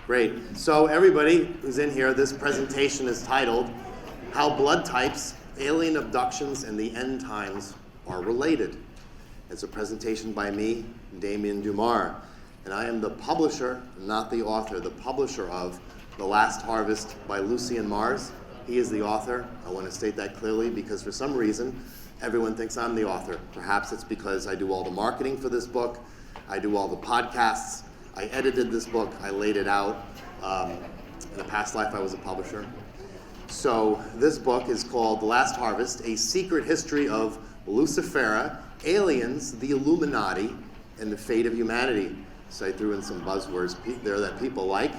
Great. So everybody who's in here, this presentation is titled, How Blood Types, Alien Abductions, and the End Times Are Related. It's a presentation by me, Damien Dumar, and I am the publisher, not the author, the publisher of The Last Harvest by Lucien Mars. He is the author. I want to state that clearly because for some reason, everyone thinks I'm the author. Perhaps it's because I do all the marketing for this book, I do all the podcasts, I edited this book, I laid it out. In a past life, I was a publisher. So this book is called The Last Harvest, A Secret History of Lucifera, Aliens, the Illuminati, and the Fate of Humanity. So I threw in some buzzwords there that people like.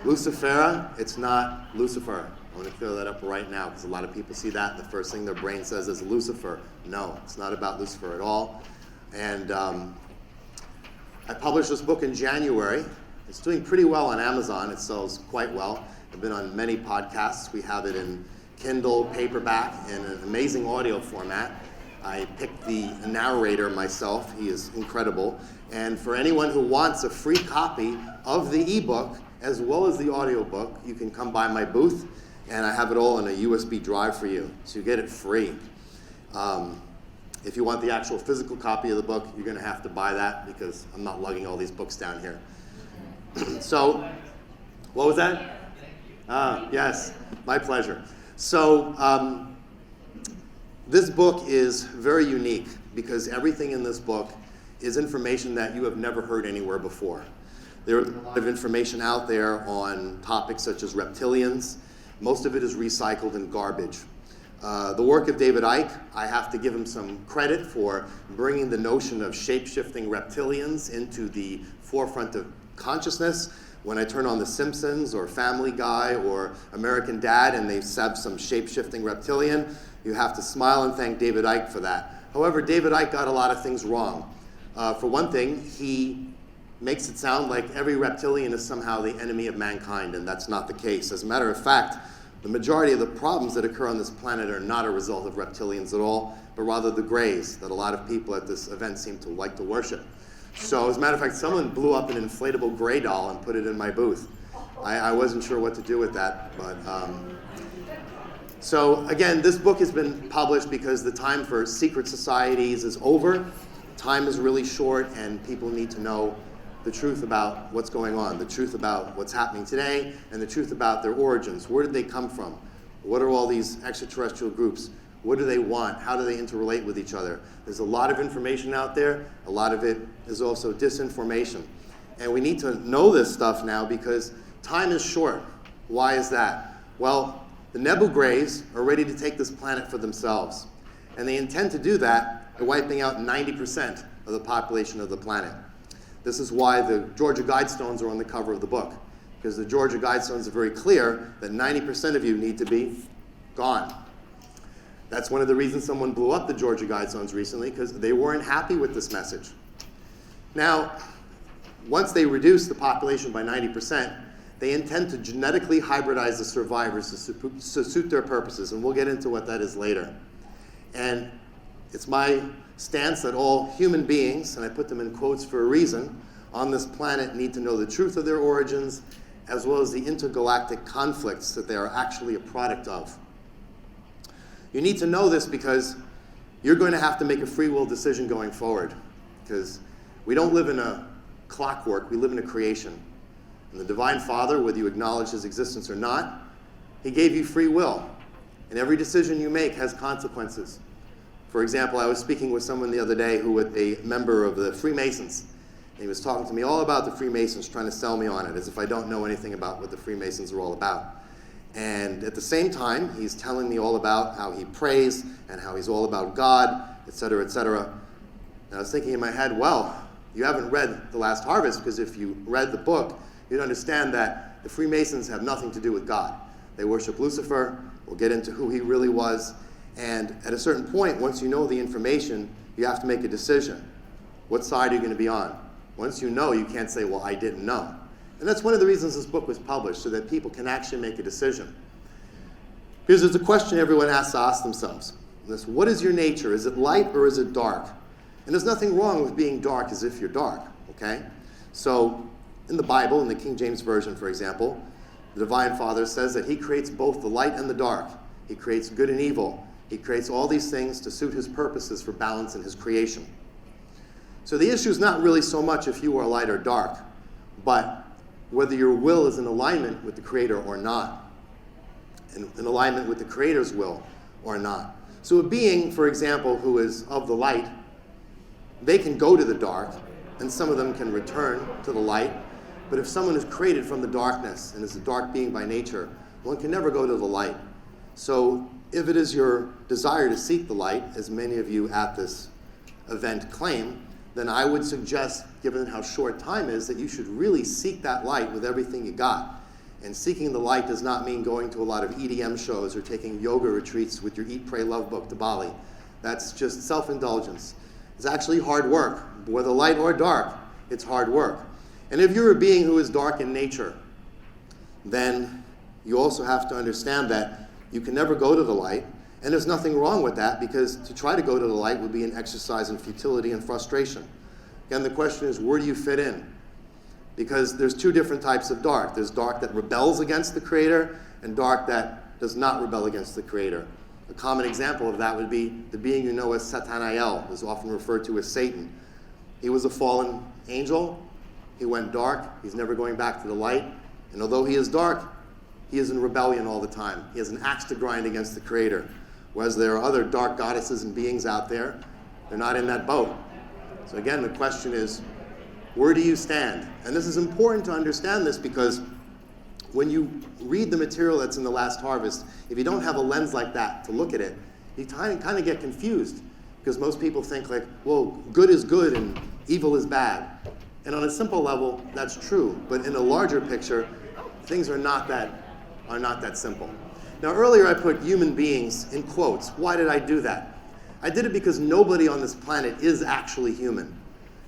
Lucifera, it's not Lucifer. I want to clear that up right now because a lot of people see that and the first thing their brain says is Lucifer. No, it's not about Lucifer at all. And I published this book in January. It's doing pretty well on Amazon. It sells quite well. I've been on many podcasts. We have it in Kindle, paperback, and an amazing audio format. I picked the narrator myself. He is incredible. And for anyone who wants a free copy of the ebook as well as the audiobook, you can come by my booth, and I have it all in a USB drive for you. So you get it free. If you want the actual physical copy of the book, you're going to have to buy that because I'm not lugging all these books down here. So, what was that? Yes, my pleasure. So, this book is very unique because everything in this book is information that you have never heard anywhere before. There is a lot of information out there on topics such as reptilians. Most of it is recycled and garbage. The work of David Icke, I have to give him some credit for bringing the notion of shape-shifting reptilians into the forefront of consciousness. When I turn on The Simpsons or Family Guy or American Dad and they have some shape-shifting reptilian, you have to smile and thank David Icke for that. However, David Icke got a lot of things wrong. For one thing, he makes it sound like every reptilian is somehow the enemy of mankind, and that's not the case. As a matter of fact, the majority of the problems that occur on this planet are not a result of reptilians at all, but rather the grays that a lot of people at this event seem to like to worship. So as a matter of fact, someone blew up an inflatable gray doll and put it in my booth. I wasn't sure what to do with that, but so again, this book has been published because the time for secret societies is over. Time is really short and people need to know the truth about what's going on, the truth about what's happening today, and the truth about their origins. Where did they come from? What are all these extraterrestrial groups? What do they want? How do they interrelate with each other? There's a lot of information out there. A lot of it is also disinformation. And we need to know this stuff now because time is short. Why is that? Well, the Nebu Greys are ready to take this planet for themselves. And they intend to do that by wiping out 90% of the population of the planet. This is why the Georgia Guidestones are on the cover of the book, because the Georgia Guidestones are very clear that 90% of you need to be gone. That's one of the reasons someone blew up the Georgia Guidestones recently, because they weren't happy with this message. Now, once they reduce the population by 90%, they intend to genetically hybridize the survivors to suit their purposes, and we'll get into what that is later. And it's my stance that all human beings, and I put them in quotes for a reason, on this planet need to know the truth of their origins, as well as the intergalactic conflicts that they are actually a product of. You need to know this because you're going to have to make a free will decision going forward, because we don't live in a clockwork, we live in a creation. And the Divine Father, whether you acknowledge his existence or not, he gave you free will. And every decision you make has consequences. For example, I was speaking with someone the other day who was a member of the Freemasons. And he was talking to me all about the Freemasons, trying to sell me on it, as if I don't know anything about what the Freemasons are all about. And at the same time, he's telling me all about how he prays and how he's all about God, etc., etc. And I was thinking in my head, well, you haven't read The Last Harvest, because if you read the book, you'd understand that the Freemasons have nothing to do with God. They worship Lucifer. We'll get into who he really was. And at a certain point, once you know the information, you have to make a decision. What side are you going to be on? Once you know, you can't say, well, I didn't know. And that's one of the reasons this book was published, so that people can actually make a decision. Because there's a question everyone has to ask themselves. This, what is your nature? Is it light or is it dark? And there's nothing wrong with being dark as if you're dark, okay? So In the Bible, in the King James Version, for example, the Divine Father says that he creates both the light and the dark. He creates good and evil. He creates all these things to suit his purposes for balance in his creation. So the issue is not really so much if you are light or dark, but whether your will is in alignment with the Creator or not, and in alignment with the Creator's will or not. So a being, for example, who is of the light, they can go to the dark, and some of them can return to the light. But if someone is created from the darkness and is a dark being by nature, one can never go to the light. So if it is your desire to seek the light, as many of you at this event claim, then I would suggest, given how short time is, that you should really seek that light with everything you got. And seeking the light does not mean going to a lot of EDM shows or taking yoga retreats with your Eat, Pray, Love book to Bali. That's just self-indulgence. It's actually hard work. Whether light or dark, it's hard work. And if you're a being who is dark in nature, then you also have to understand that you can never go to the light. And there's nothing wrong with that, because to try to go to the light would be an exercise in futility and frustration. Again, the question is, where do you fit in? Because there's two different types of dark. There's dark that rebels against the Creator, and dark that does not rebel against the Creator. A common example of that would be the being you know as Satanael, is often referred to as Satan. He was a fallen angel. He went dark. He's never going back to the light. And although he is dark, he is in rebellion all the time. He has an axe to grind against the Creator. Whereas there are other dark goddesses and beings out there, they're not in that boat. So again, the question is, where do you stand? And this is important to understand this, because when you read the material that's in The Last Harvest, if you don't have a lens like that to look at it, you kind of get confused, because most people think like, well, good is good and evil is bad. And on a simple level, that's true. But in a larger picture, things are not that simple. Now, earlier I put human beings in quotes. Why did I do that? I did it because nobody on this planet is actually human.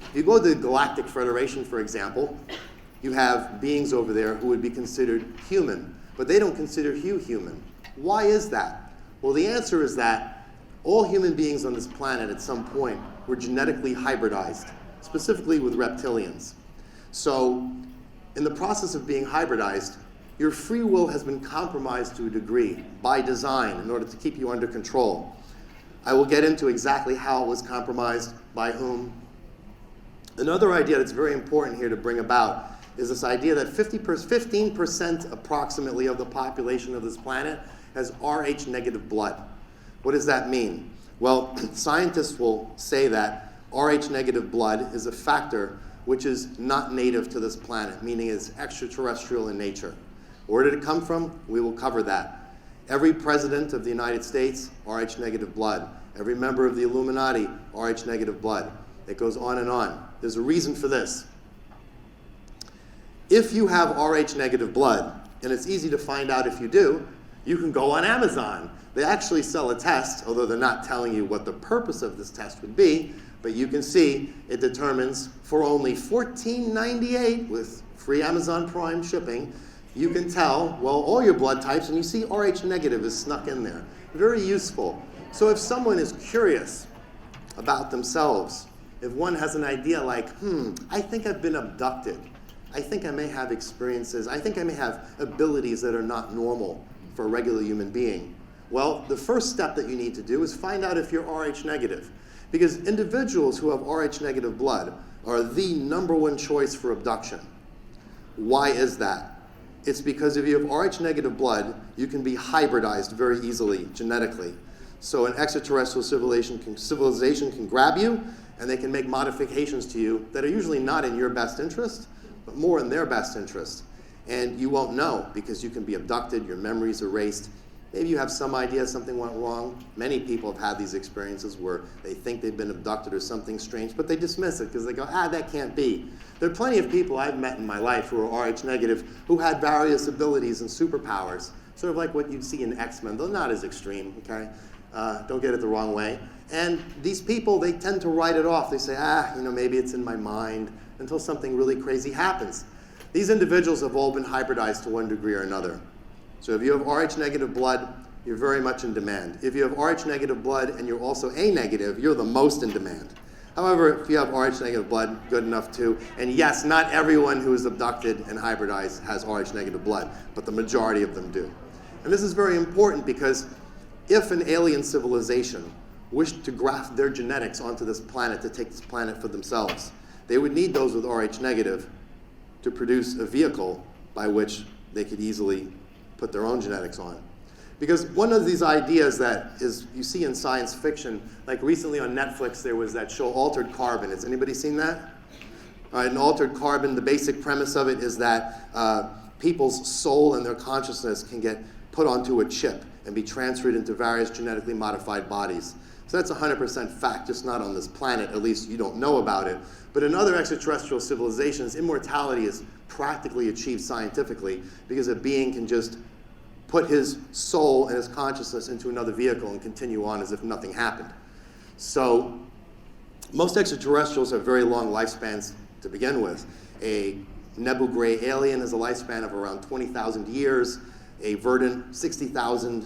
If you go to the Galactic Federation, for example, you have beings over there who would be considered human, but they don't consider you human. Why is that? Well, the answer is that all human beings on this planet at some point were genetically hybridized, specifically with reptilians. So in the process of being hybridized, your free will has been compromised to a degree by design in order to keep you under control. I will get into exactly how it was compromised, by whom. Another idea that's very important here to bring about is this idea that 15% approximately of the population of this planet has Rh negative blood. What does that mean? Well, scientists will say that Rh negative blood is a factor which is not native to this planet, meaning it's extraterrestrial in nature. Where did it come from? We will cover that. Every president of the United States, Rh negative blood. Every member of the Illuminati, Rh negative blood. It goes on and on. There's a reason for this. If you have Rh negative blood, and it's easy to find out if you do, you can go on Amazon. They actually sell a test, although they're not telling you what the purpose of this test would be, but you can see it determines for only $14.98 with free Amazon Prime shipping, you can tell, well, all your blood types, and you see Rh negative is snuck in there. Very useful. So if someone is curious about themselves, if one has an idea like, I think I've been abducted. I think I may have experiences. I think I may have abilities that are not normal for a regular human being. Well, the first step that you need to do is find out if you're Rh negative. Because individuals who have Rh negative blood are the number one choice for abduction. Why is that? It's because if you have Rh negative blood, you can be hybridized very easily genetically. So an extraterrestrial civilization can grab you, and they can make modifications to you that are usually not in your best interest, but more in their best interest. And you won't know, because you can be abducted, your memories erased. Maybe you have some idea something went wrong. Many people have had these experiences where they think they've been abducted or something strange, but they dismiss it because they go, that can't be. There are plenty of people I've met in my life who are Rh negative who had various abilities and superpowers, sort of like what you'd see in X-Men, though not as extreme, okay? Don't get it the wrong way. And these people, they tend to write it off. They say, maybe it's in my mind, until something really crazy happens. These individuals have all been hybridized to one degree or another. So if you have Rh negative blood, you're very much in demand. If you have Rh negative blood and you're also A negative, you're the most in demand. However, if you have Rh-negative blood, good enough too. And yes, not everyone who is abducted and hybridized has Rh-negative blood, but the majority of them do. And this is very important because if an alien civilization wished to graft their genetics onto this planet to take this planet for themselves, they would need those with Rh-negative to produce a vehicle by which they could easily put their own genetics on. Because one of these ideas that is you see in science fiction, like recently on Netflix there was that show Altered Carbon. Has anybody seen that? All right, in Altered Carbon, the basic premise of it is that people's soul and their consciousness can get put onto a chip and be transferred into various genetically modified bodies. So that's 100% fact, just not on this planet, at least you don't know about it. But in other extraterrestrial civilizations, immortality is practically achieved scientifically because a being can just put his soul and his consciousness into another vehicle and continue on as if nothing happened. So most extraterrestrials have very long lifespans to begin with. A Nebu gray alien has a lifespan of around 20,000 years, a verdant 60,000.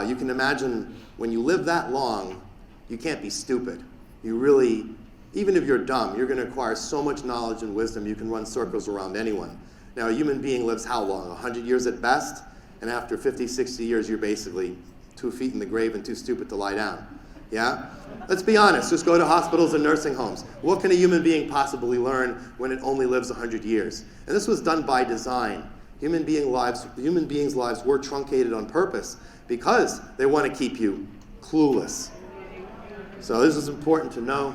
You can imagine when you live that long, you can't be stupid. You really, even if you're dumb, you're going to acquire so much knowledge and wisdom you can run circles around anyone. Now a human being lives how long? 100 years at best? And after 50, 60 years, you're basically 2 feet in the grave and too stupid to lie down. Yeah? Let's be honest. Just go to hospitals and nursing homes. What can a human being possibly learn when it only lives 100 years? And this was done by design. Human beings' lives were truncated on purpose because they want to keep you clueless. So this is important to know.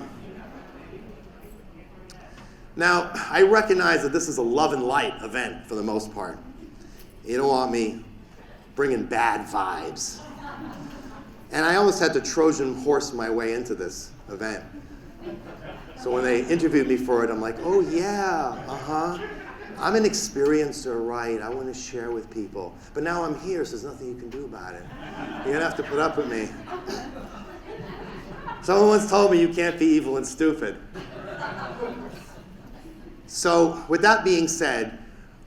Now, I recognize that this is a love and light event for the most part. You don't want me bringing bad vibes. And I almost had to Trojan horse my way into this event. So when they interviewed me for it, I'm like, oh yeah, I'm an experiencer, right? I want to share with people. But now I'm here, so there's nothing you can do about it. You're gonna have to put up with me. Someone once told me you can't be evil and stupid. So with that being said,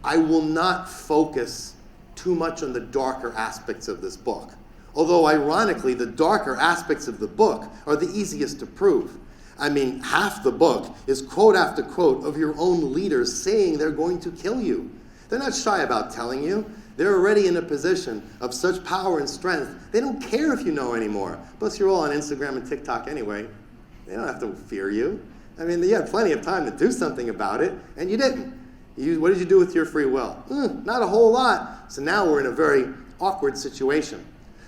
I will not focus too much on the darker aspects of this book. Although ironically, the darker aspects of the book are the easiest to prove. I mean, half the book is quote after quote of your own leaders saying they're going to kill you. They're not shy about telling you. They're already in a position of such power and strength, they don't care if you know anymore. Plus, you're all on Instagram and TikTok anyway. They don't have to fear you. I mean, you had plenty of time to do something about it, and you didn't. What did you do with your free will? Not a whole lot. So now we're in a very awkward situation.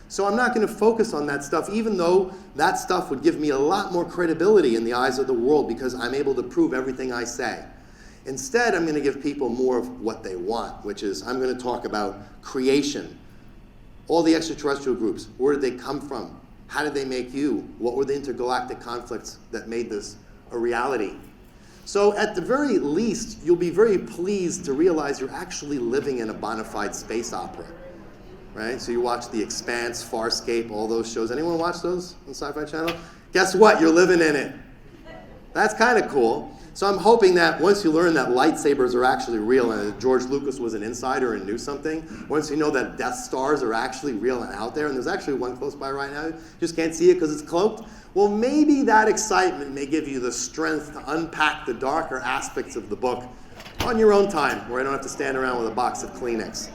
So I'm not going to focus on that stuff, even though that stuff would give me a lot more credibility in the eyes of the world because I'm able to prove everything I say. Instead, I'm going to give people more of what they want, which is I'm going to talk about creation. All the extraterrestrial groups, where did they come from? How did they make you? What were the intergalactic conflicts that made this a reality? So at the very least, you'll be very pleased to realize you're actually living in a bona fide space opera, right? So you watch The Expanse, Farscape, all those shows. Anyone watch those on Sci-Fi Channel? Guess what? You're living in it. That's kind of cool. So I'm hoping that once you learn that lightsabers are actually real and that George Lucas was an insider and knew something, once you know that Death Stars are actually real and out there, and there's actually one close by right now, you just can't see it because it's cloaked, well, maybe that excitement may give you the strength to unpack the darker aspects of the book on your own time, where I don't have to stand around with a box of Kleenex.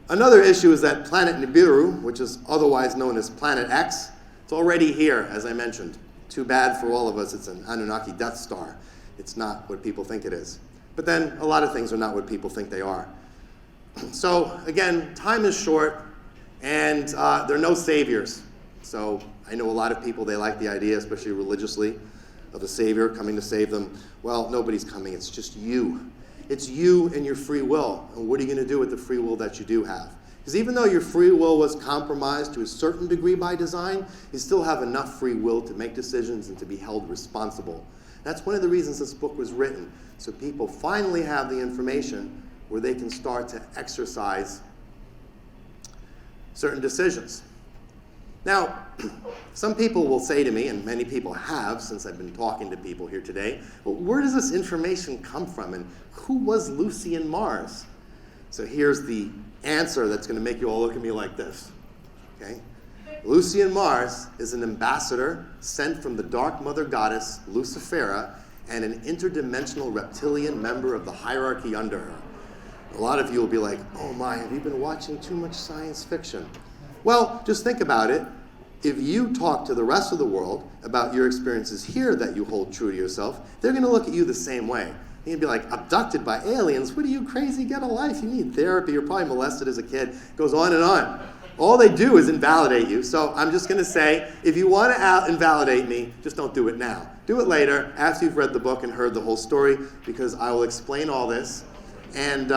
Another issue is that planet Nibiru, which is otherwise known as Planet X, it's already here, as I mentioned. Too bad for all of us, it's an Anunnaki Death Star. It's not what people think it is. But then a lot of things are not what people think they are. So again, time is short, and there are no saviors. So I know a lot of people, they like the idea, especially religiously, of a savior coming to save them. Well, nobody's coming, it's just you. It's you and your free will. And what are you going to do with the free will that you do have? Because even though your free will was compromised to a certain degree by design, you still have enough free will to make decisions and to be held responsible. That's one of the reasons this book was written, so people finally have the information where they can start to exercise certain decisions. Now, some people will say to me, and many people have since I've been talking to people here today, well, where does this information come from, and who was Lucy and Mars? So here's the answer that's going to make you all look at me like this, okay? Lucian Mars is an ambassador sent from the dark mother goddess Lucifera and an interdimensional reptilian member of the hierarchy under her. A lot of you will be like, oh my, have you been watching too much science fiction? Well, just think about it. If you talk to the rest of the world about your experiences here that you hold true to yourself, they're going to look at you the same way. You're going to be like, abducted by aliens? What are you, crazy? Get a life. You need therapy. You're probably molested as a kid. It goes on and on. All they do is invalidate you. So I'm just going to say, if you want to invalidate me, just don't do it now. Do it later, after you've read the book and heard the whole story, because I will explain all this. And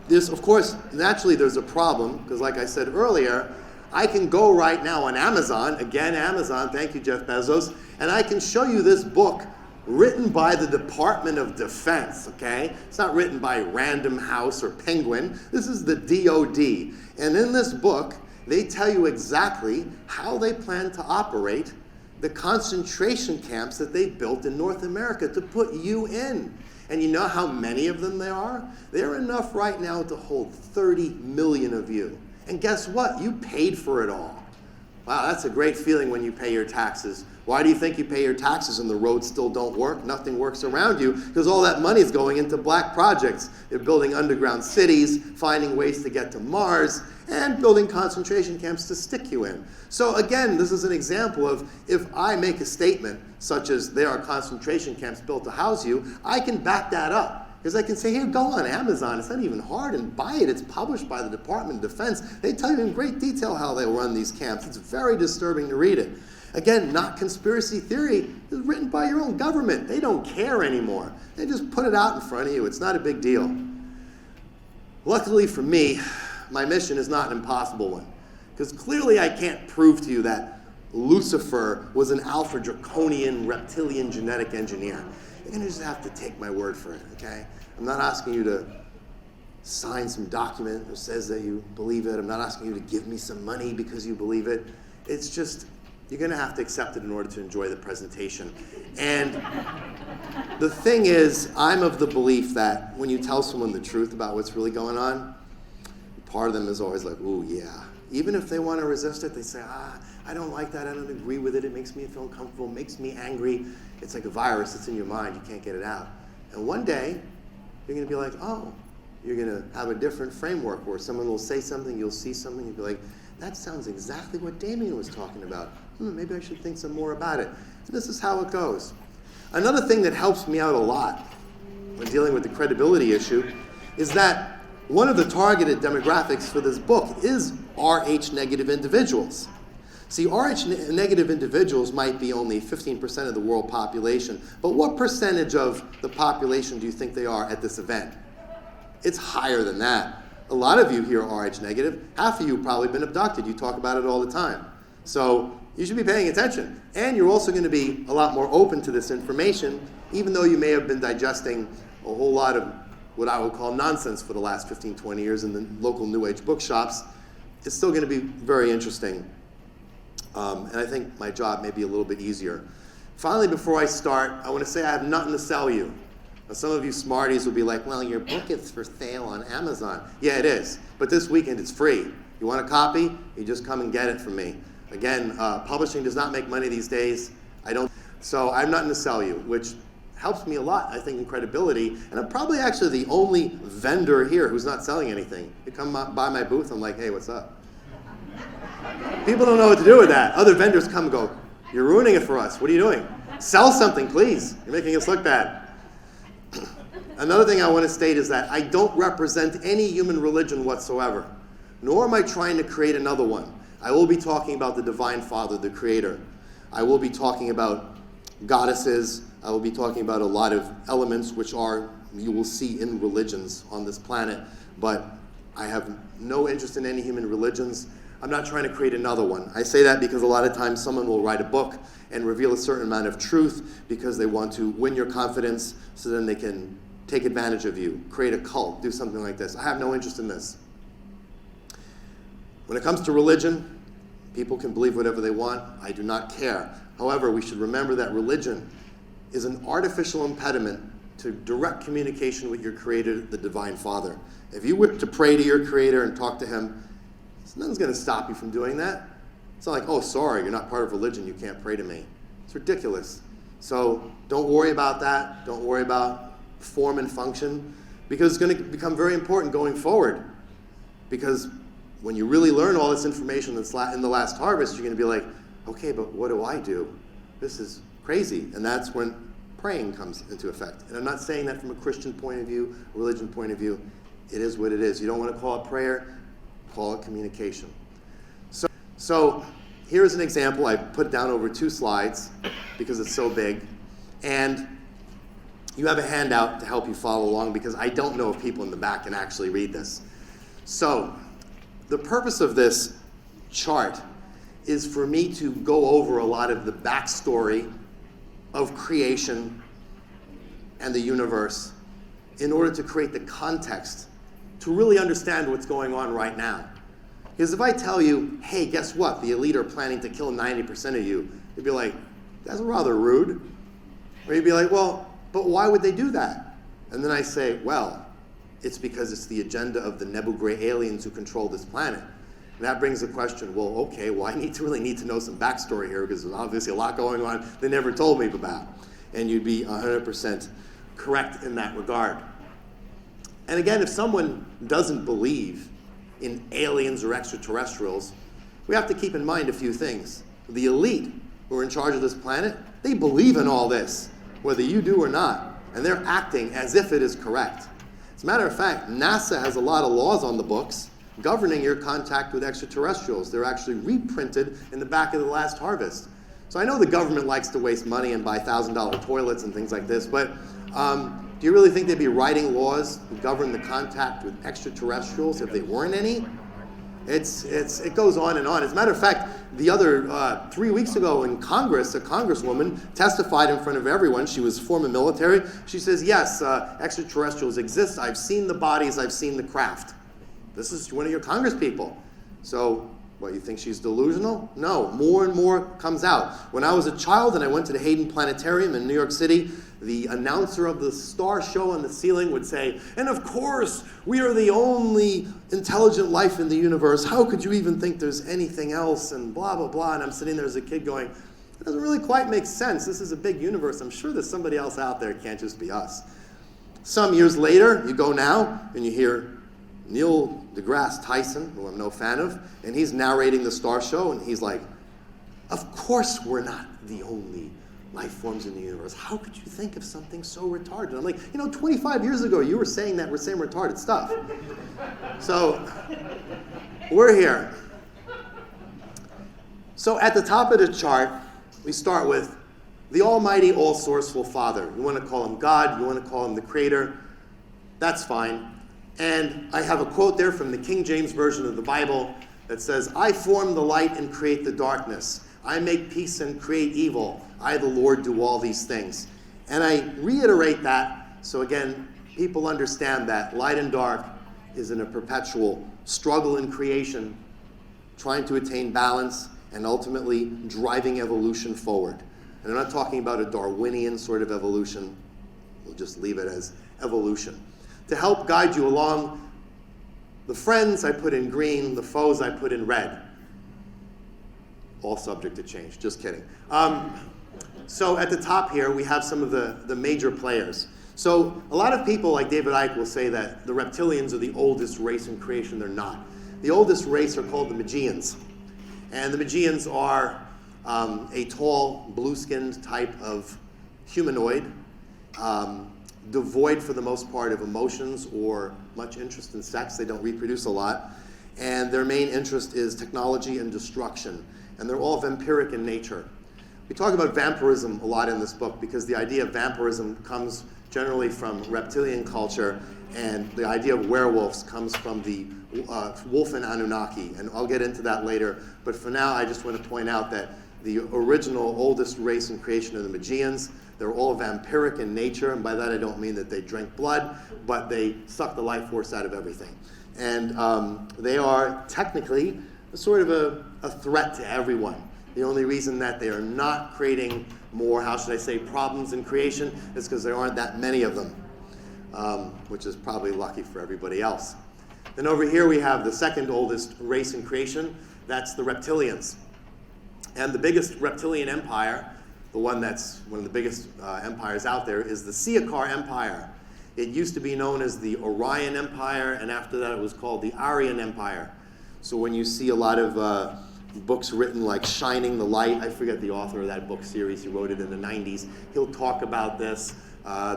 this, of course, naturally there's a problem, because like I said earlier, I can go right now on Amazon, again Amazon, thank you Jeff Bezos, and I can show you this book written by the Department of Defense, okay? It's not written by Random House or Penguin. This is the DOD. And in this book, they tell you exactly how they plan to operate the concentration camps that they built in North America to put you in. And you know how many of them there are? They're enough right now to hold 30 million of you. And guess what? You paid for it all. Wow, that's a great feeling when you pay your taxes. Why do you think you pay your taxes and the roads still don't work? Nothing works around you because all that money is going into black projects. They're building underground cities, finding ways to get to Mars, and building concentration camps to stick you in. So again, this is an example of if I make a statement such as there are concentration camps built to house you, I can back that up. Because I can say, here, go on Amazon. It's not even hard, and buy it. It's published by the Department of Defense. They tell you in great detail how they run these camps. It's very disturbing to read it. Again, not conspiracy theory. It's written by your own government. They don't care anymore. They just put it out in front of you. It's not a big deal. Luckily for me, my mission is not an impossible one. Because clearly I can't prove to you that Lucifer was an alpha draconian reptilian genetic engineer. You're going to just have to take my word for it, okay? I'm not asking you to sign some document that says that you believe it. I'm not asking you to give me some money because you believe it. It's just, you're going to have to accept it in order to enjoy the presentation. And the thing is, I'm of the belief that when you tell someone the truth about what's really going on, part of them is always like, ooh, yeah. Even if they want to resist it, they say, I don't like that, I don't agree with it, it makes me feel uncomfortable, it makes me angry. It's like a virus that's in your mind, you can't get it out. And one day, you're going to be like, oh, you're going to have a different framework where someone will say something, you'll see something, you'll be like, that sounds exactly what Damien was talking about. Maybe I should think some more about it. And this is how it goes. Another thing that helps me out a lot when dealing with the credibility issue is that one of the targeted demographics for this book is Rh negative individuals. See, Rh negative individuals might be only 15% of the world population, but what percentage of the population do you think they are at this event? It's higher than that. A lot of you here are Rh negative. Half of you have probably been abducted. You talk about it all the time. So you should be paying attention. And you're also going to be a lot more open to this information, even though you may have been digesting a whole lot of what I would call nonsense for the last 15, 20 years in the local New Age bookshops. It's still going to be very interesting. And I think my job may be a little bit easier. Finally, before I start, I want to say I have nothing to sell you. Now, some of you smarties will be like, well, your book is for sale on Amazon. Yeah, it is. But this weekend, it's free. You want a copy? You just come and get it from me. Again, publishing does not make money these days. So I have nothing to sell you, which helps me a lot, I think, in credibility. And I'm probably actually the only vendor here who's not selling anything. You come by my booth, I'm like, hey, what's up? People don't know what to do with that. Other vendors come and go, you're ruining it for us. What are you doing? Sell something, please. You're making us look bad. Another thing I want to state is that I don't represent any human religion whatsoever, nor am I trying to create another one. I will be talking about the Divine Father, the Creator. I will be talking about goddesses. I will be talking about a lot of elements which you will see in religions on this planet, but I have no interest in any human religions. I'm not trying to create another one. I say that because a lot of times someone will write a book and reveal a certain amount of truth because they want to win your confidence so then they can take advantage of you, create a cult, do something like this. I have no interest in this. When it comes to religion, people can believe whatever they want. I do not care. However, we should remember that religion is an artificial impediment to direct communication with your Creator, the Divine Father. If you were to pray to your Creator and talk to Him, nothing's going to stop you from doing that. It's not like, oh, sorry, you're not part of religion, you can't pray to me. It's ridiculous. So don't worry about that. Don't worry about form and function, because it's going to become very important going forward. Because when you really learn all this information that's in the last harvest, you're going to be like, okay, but what do I do? This is crazy. And that's when praying comes into effect. And I'm not saying that from a Christian point of view, a religion point of view. It is what it is. You don't want to call it prayer, call it communication. So here's an example. I put it down over 2 slides because it's so big. And you have a handout to help you follow along, because I don't know if people in the back can actually read this. So the purpose of this chart is for me to go over a lot of the backstory of creation and the universe in order to create the context to really understand what's going on right now. Because if I tell you, hey, guess what? The elite are planning to kill 90% of you, you'd be like, that's rather rude. Or you'd be like, well, but why would they do that? And then I say, well, it's because it's the agenda of the Nebu Gray aliens who control this planet. And that brings the question, well, okay, well, I really need to know some backstory here, because there's obviously a lot going on they never told me about. And you'd be 100% correct in that regard. And again, if someone doesn't believe in aliens or extraterrestrials, we have to keep in mind a few things. The elite who are in charge of this planet, they believe in all this, whether you do or not, and they're acting as if it is correct. As a matter of fact, NASA has a lot of laws on the books governing your contact with extraterrestrials. They're actually reprinted in the back of the last harvest. So I know the government likes to waste money and buy $1,000 toilets and things like this, but do you really think they'd be writing laws to govern the contact with extraterrestrials if they weren't any? It goes on and on. As a matter of fact, the other 3 weeks ago in Congress, a congresswoman testified in front of everyone. She was former military. She says, yes, extraterrestrials exist. I've seen the bodies. I've seen the craft. This is one of your congresspeople. So, what, you think she's delusional? No, more and more comes out. When I was a child and I went to the Hayden Planetarium in New York City, the announcer of the star show on the ceiling would say, and of course, we are the only intelligent life in the universe. How could you even think there's anything else? And blah, blah, blah. And I'm sitting there as a kid going, it doesn't really quite make sense. This is a big universe. I'm sure there's somebody else out there. It can't just be us. Some years later, you go now and you hear Neil deGrasse Tyson, who I'm no fan of, and he's narrating the star show, and he's like, of course we're not the only life forms in the universe. How could you think of something so retarded? I'm like, 25 years ago you were saying that we're saying retarded stuff. So we're here. So at the top of the chart, we start with the Almighty, all-sourceful Father. You want to call him God, you want to call him the Creator, that's fine. And I have a quote there from the King James Version of the Bible that says, I form the light and create the darkness. I make peace and create evil. I, the Lord, do all these things. And I reiterate that so, again, people understand that light and dark is in a perpetual struggle in creation, trying to attain balance and ultimately driving evolution forward. And I'm not talking about a Darwinian sort of evolution. We'll just leave it as evolution. To help guide you along, the friends I put in green, the foes I put in red. All subject to change, just kidding. So at the top here, we have some of the major players. So a lot of people like David Icke will say that the reptilians are the oldest race in creation. They're not. The oldest race are called the Magians. And the Magians are a tall, blue-skinned type of humanoid, devoid for the most part of emotions or much interest in sex. They don't reproduce a lot. And their main interest is technology and destruction. And they're all vampiric in nature. We talk about vampirism a lot in this book because the idea of vampirism comes generally from reptilian culture, and the idea of werewolves comes from the wolf and Anunnaki. And I'll get into that later. But for now, I just want to point out that the original oldest race in creation are the Magians. They're all vampiric in nature, and by that I don't mean that they drink blood, but they suck the life force out of everything. And they are technically sort of a threat to everyone. The only reason that they are not creating more, how should I say, problems in creation is because there aren't that many of them, which is probably lucky for everybody else. Then over here we have the second oldest race in creation. That's the reptilians. And the biggest reptilian empire, the one that's one of the biggest empires out there, is the Siakar Empire. It used to be known as the Orion Empire, and after that it was called the Aryan Empire. So when you see a lot of books written like Shining the Light, I forget the author of that book series, he wrote it in the 90s, he'll talk about this.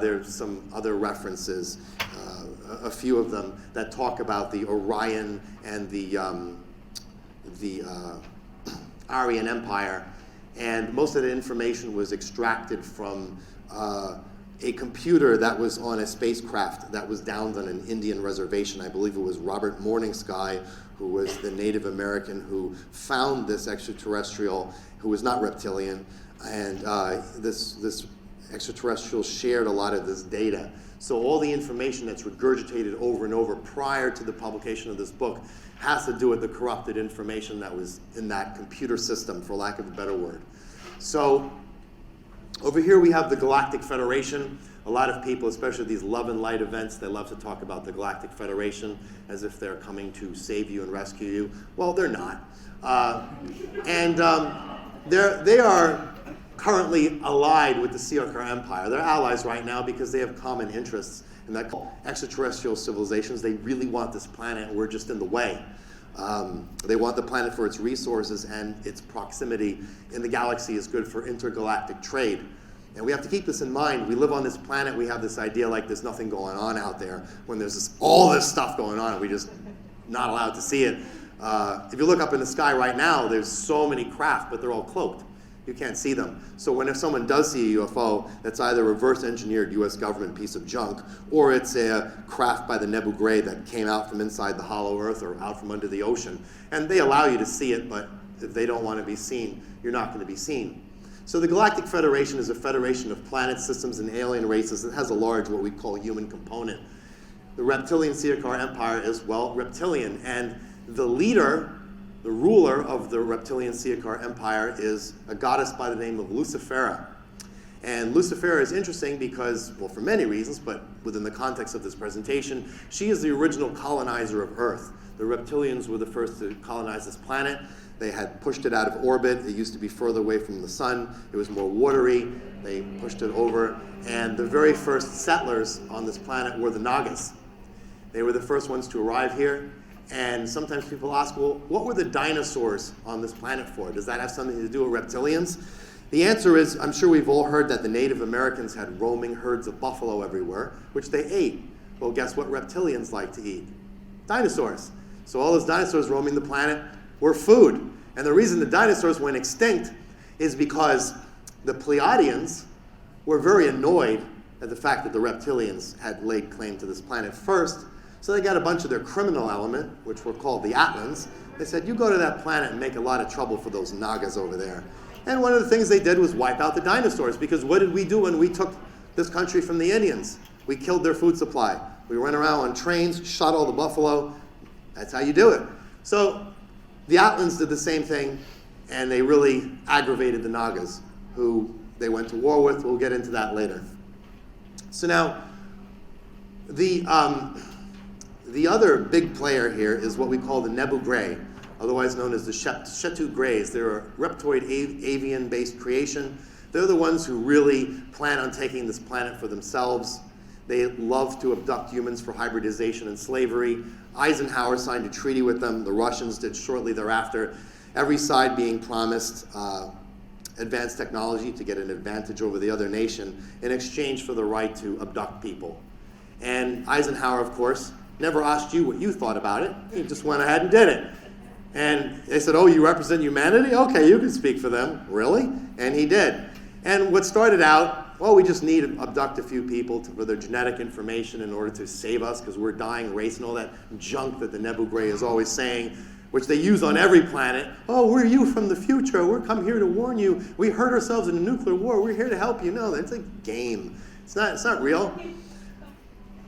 There's some other references, a few of them, that talk about the Orion and the Aryan Empire. And most of the information was extracted from a computer that was on a spacecraft that was downed on an Indian reservation. I believe it was Robert Morningsky, who was the Native American who found this extraterrestrial, who was not reptilian, and this extraterrestrial shared a lot of this data. So all the information that's regurgitated over and over prior to the publication of this book has to do with the corrupted information that was in that computer system, for lack of a better word. So over here we have the Galactic Federation. A lot of people, especially these love and light events, they love to talk about the Galactic Federation as if they're coming to save you and rescue you. Well, they're not. They are currently allied with the Siakar Empire. They're allies right now because they have common interests in that extraterrestrial civilizations. They really want this planet, and we're just in the way. They want the planet for its resources, and its proximity in the galaxy is good for intergalactic trade. And we have to keep this in mind. We live on this planet, we have this idea like there's nothing going on out there, when there's all this stuff going on, and we're just not allowed to see it. If you look up in the sky right now, there's so many craft, but they're all cloaked. You can't see them. So when someone does see a UFO, that's either a reverse-engineered US government piece of junk, or it's a craft by the Nebu Gray that came out from inside the hollow earth or out from under the ocean. And they allow you to see it, but if they don't want to be seen, you're not going to be seen. So the Galactic Federation is a federation of planet systems and alien races. It has a large, what we call, human component. The reptilian Siakar Empire is, well, reptilian. And the leader, the ruler of the reptilian Siakar Empire, is a goddess by the name of Lucifera. And Lucifera is interesting because, well, for many reasons, but within the context of this presentation, she is the original colonizer of Earth. The reptilians were the first to colonize this planet. They had pushed it out of orbit. It used to be further away from the sun. It was more watery. They pushed it over. And the very first settlers on this planet were the Nagas. They were the first ones to arrive here. And sometimes people ask, well, what were the dinosaurs on this planet for? Does that have something to do with reptilians? The answer is, I'm sure we've all heard that the Native Americans had roaming herds of buffalo everywhere, which they ate. Well, guess what reptilians like to eat? Dinosaurs. So all those dinosaurs roaming the planet were food. And the reason the dinosaurs went extinct is because the Pleiadians were very annoyed at the fact that the reptilians had laid claim to this planet first. So they got a bunch of their criminal element, which were called the Atlans. They said, you go to that planet and make a lot of trouble for those Nagas over there. And one of the things they did was wipe out the dinosaurs, because what did we do when we took this country from the Indians? We killed their food supply. We went around on trains, shot all the buffalo. That's how you do it. So the Atlans did the same thing, and they really aggravated the Nagas, who they went to war with. We'll get into that later. So now, the other big player here is what we call the Nebu Gray, otherwise known as the Shetu Greys. They're a reptoid avian-based creation. They're the ones who really plan on taking this planet for themselves. They love to abduct humans for hybridization and slavery. Eisenhower signed a treaty with them. The Russians did shortly thereafter. Every side being promised advanced technology to get an advantage over the other nation in exchange for the right to abduct people. And Eisenhower, of course, never asked you what you thought about it. He just went ahead and did it. And they said, oh, you represent humanity? Okay, you can speak for them. Really? And he did. And what started out, well, we just need to abduct a few people for their genetic information in order to save us because we're a dying race and all that junk that the Nebu Gray is always saying, which they use on every planet. Oh, we're you from the future. We're come here to warn you. We hurt ourselves in a nuclear war. We're here to help you. No, that's a game. It's not real.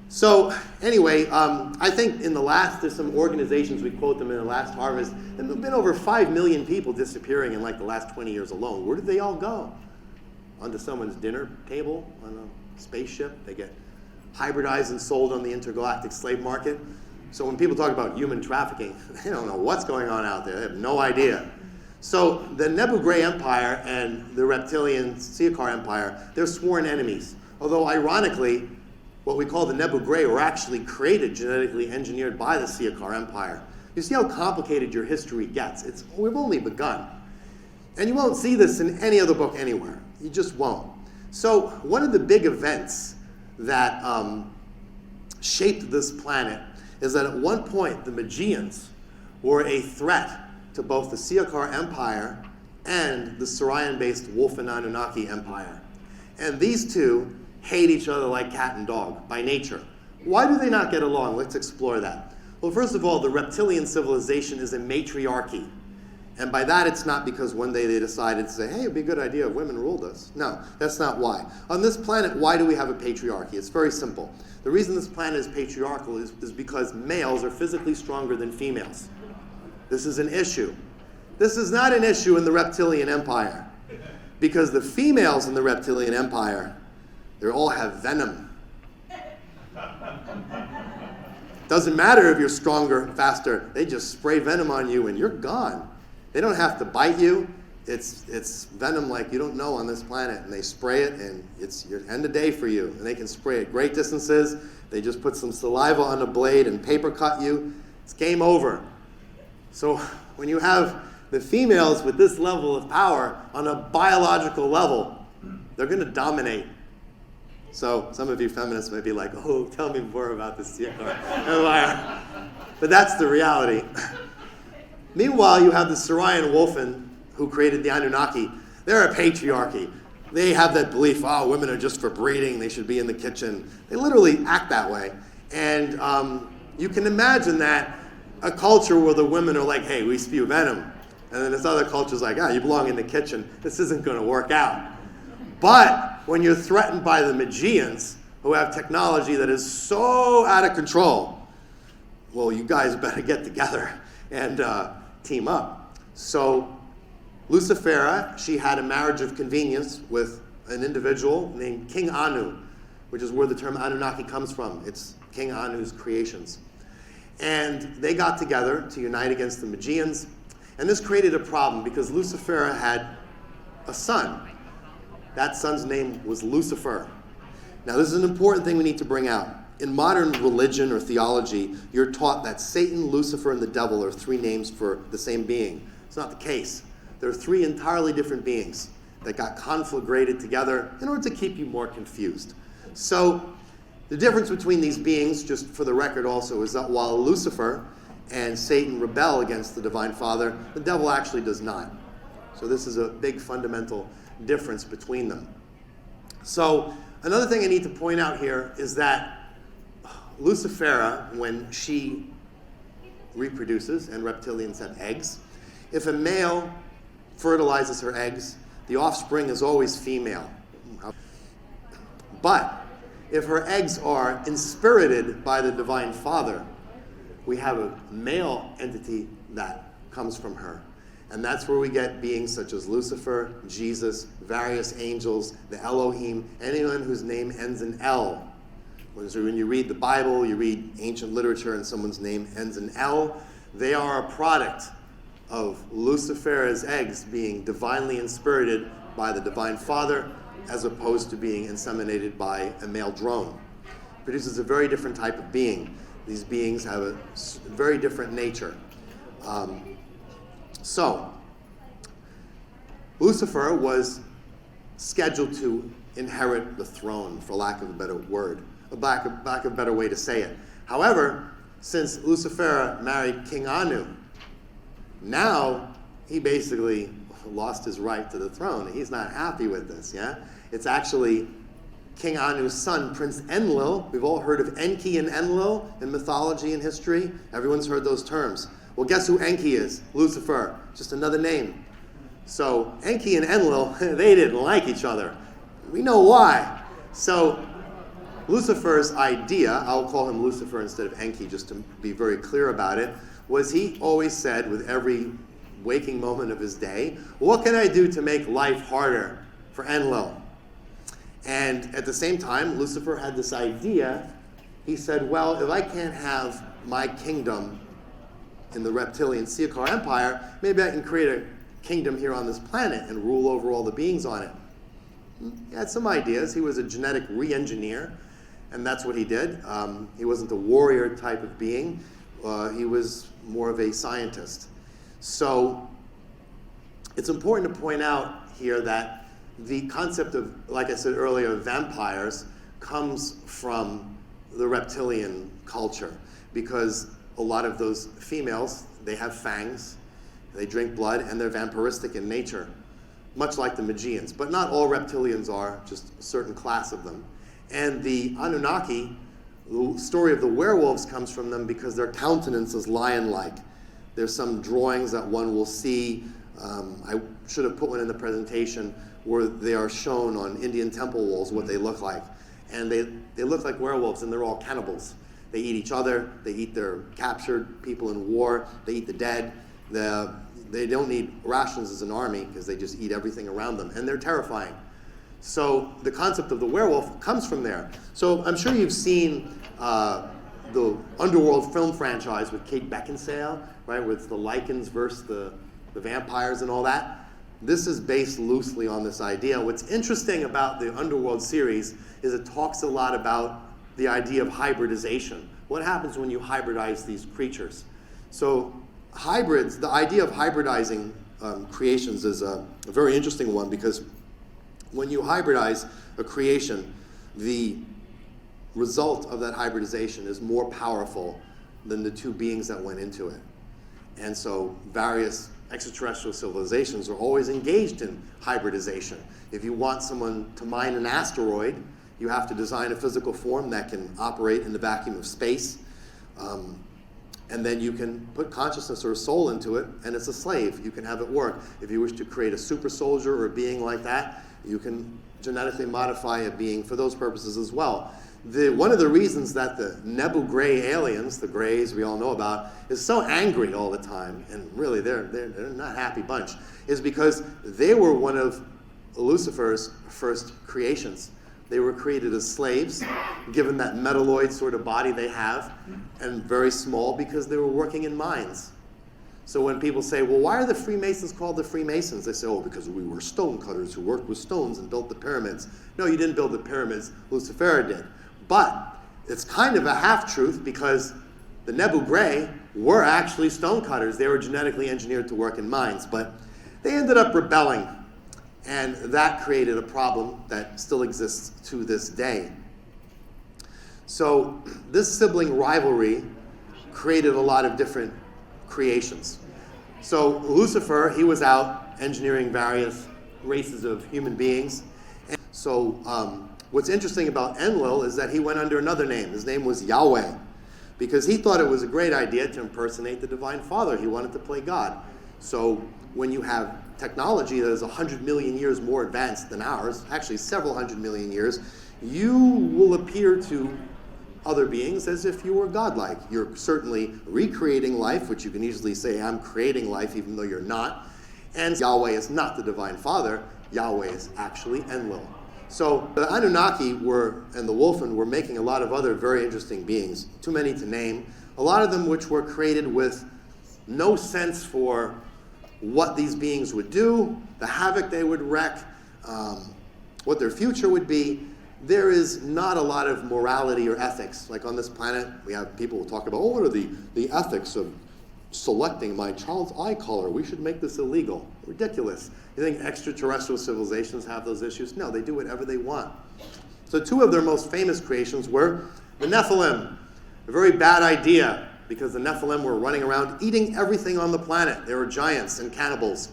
So anyway, I think there's some organizations, we quote them in the last harvest, and there have been over 5 million people disappearing in like the last 20 years alone. Where did they all go? Onto someone's dinner table on a spaceship. They get hybridized and sold on the intergalactic slave market. So when people talk about human trafficking, they don't know what's going on out there. They have no idea. So the Nebu Gray Empire and the reptilian Siakar Empire, they're sworn enemies. Although ironically, what we call the Nebu Gray were actually created, genetically engineered by the Siakar Empire. You see how complicated your history gets. We've only begun. And you won't see this in any other book anywhere. You just won't. So one of the big events that shaped this planet is that at one point the Magians were a threat to both the Siakar Empire and the Saurian-based Wolf and Anunnaki Empire. And these two hate each other like cat and dog by nature. Why do they not get along? Let's explore that. Well, first of all, the reptilian civilization is a matriarchy. And by that, it's not because one day they decided to say, hey, it'd be a good idea if women ruled us. No, that's not why. On this planet, why do we have a patriarchy? It's very simple. The reason this planet is patriarchal is because males are physically stronger than females. This is an issue. This is not an issue in the reptilian empire, because the females in the reptilian empire, they all have venom. Doesn't matter if you're stronger, faster. They just spray venom on you and you're gone. They don't have to bite you. It's venom like you don't know on this planet. And they spray it and it's your end of day for you. And they can spray at great distances. They just put some saliva on a blade and paper cut you. It's game over. So when you have the females with this level of power on a biological level, they're going to dominate. So some of you feminists may be like, oh, tell me more about this empire. But that's the reality. Meanwhile, you have the Saurian Wolfen, who created the Anunnaki. They're a patriarchy. They have that belief, oh, women are just for breeding. They should be in the kitchen. They literally act that way. And you can imagine that a culture where the women are like, hey, we spew venom. And then this other culture's like, you belong in the kitchen. This isn't going to work out. But when you're threatened by the Magians, who have technology that is so out of control, well, you guys better get together and team up. So Lucifera, she had a marriage of convenience with an individual named King Anu, which is where the term Anunnaki comes from. It's King Anu's creations. And they got together to unite against the Magians. And this created a problem because Lucifera had a son. That son's name was Lucifer. Now, this is an important thing we need to bring out. In modern religion or theology, you're taught that Satan, Lucifer, and the devil are three names for the same being. It's not the case. There are three entirely different beings that got conflagrated together in order to keep you more confused. So the difference between these beings, just for the record also, is that while Lucifer and Satan rebel against the Divine Father, the devil actually does not. So this is a big fundamental difference between them. So another thing I need to point out here is that Lucifera, when she reproduces, and reptilians have eggs, if a male fertilizes her eggs, the offspring is always female. But if her eggs are inspirited by the Divine Father, we have a male entity that comes from her. And that's where we get beings such as Lucifer, Jesus, various angels, the Elohim, anyone whose name ends in L. When you read the Bible, you read ancient literature and someone's name ends in L, they are a product of Lucifer's eggs being divinely inspirited by the Divine Father as opposed to being inseminated by a male drone. It produces a very different type of being. These beings have a very different nature. So, Lucifer was scheduled to inherit the throne, for lack of a better word, lack of a better way to say it. However, since Lucifer married King Anu, now he basically lost his right to the throne. He's not happy with this, yeah? It's actually King Anu's son, Prince Enlil. We've all heard of Enki and Enlil in mythology and history. Everyone's heard those terms. Well, guess who Enki is? Lucifer. Just another name. So Enki and Enlil, they didn't like each other. We know why. So Lucifer's idea, I'll call him Lucifer instead of Enki just to be very clear about it, was he always said with every waking moment of his day, what can I do to make life harder for Enlil? And at the same time, Lucifer had this idea. He said, well, if I can't have my kingdom in the reptilian Siakar Empire, maybe I can create a kingdom here on this planet and rule over all the beings on it. He had some ideas. He was a genetic re-engineer, and that's what he did. He wasn't a warrior type of being. He was more of a scientist. So it's important to point out here that the concept of, like I said earlier, vampires comes from the reptilian culture, because a lot of those females, they have fangs, they drink blood, and they're vampiristic in nature, much like the Magians. But not all reptilians are, just a certain class of them. And the Anunnaki, the story of the werewolves comes from them because their countenance is lion-like. There's some drawings that one will see. I should have put one in the presentation where they are shown on Indian temple walls what they look like. And they look like werewolves, and they're all cannibals. They eat each other. They eat their captured people in war. They eat the dead. They don't need rations as an army because they just eat everything around them. And they're terrifying. So the concept of the werewolf comes from there. So I'm sure you've seen the Underworld film franchise with Kate Beckinsale, right, with the Lycans versus the vampires and all that. This is based loosely on this idea. What's interesting about the Underworld series is it talks a lot about the idea of hybridization. What happens when you hybridize these creatures? So hybrids, the idea of hybridizing creations is a very interesting one, because when you hybridize a creation, the result of that hybridization is more powerful than the two beings that went into it. And so various extraterrestrial civilizations are always engaged in hybridization. If you want someone to mine an asteroid, you have to design a physical form that can operate in the vacuum of space. And then you can put consciousness or a soul into it, and it's a slave. You can have it work. If you wish to create a super soldier or a being like that, you can genetically modify a being for those purposes as well. One of the reasons that the Nebu Gray aliens, the Greys we all know about, is so angry all the time, and really they're not a happy bunch, is because they were one of Lucifer's first creations. They were created as slaves, given that metalloid sort of body they have, and very small because they were working in mines. So when people say, well, why are the Freemasons called the Freemasons? They say, oh, because we were stonecutters who worked with stones and built the pyramids. No, you didn't build the pyramids, Lucifer did. But it's kind of a half-truth, because the Nebu Gray were actually stonecutters. They were genetically engineered to work in mines, but they ended up rebelling. And that created a problem that still exists to this day. So this sibling rivalry created a lot of different creations. So Lucifer, he was out engineering various races of human beings. And so what's interesting about Enlil is that he went under another name. His name was Yahweh, because he thought it was a great idea to impersonate the Divine Father. He wanted to play God. So when you have technology that is 100 million years more advanced than ours, actually several 100 million years, you will appear to other beings as if you were godlike. You're certainly recreating life, which you can easily say, I'm creating life, even though you're not. And Yahweh is not the Divine Father. Yahweh is actually Enlil. So the Anunnaki and the Wolfen were making a lot of other very interesting beings, too many to name, a lot of them which were created with no sense for what these beings would do, the havoc they would wreak, what their future would be. There is not a lot of morality or ethics. Like on this planet, we have people who talk about, oh, what are the ethics of selecting my child's eye color? We should make this illegal. Ridiculous. You think extraterrestrial civilizations have those issues? No, they do whatever they want. So two of their most famous creations were the Nephilim. A very bad idea, because the Nephilim were running around eating everything on the planet. They were giants and cannibals,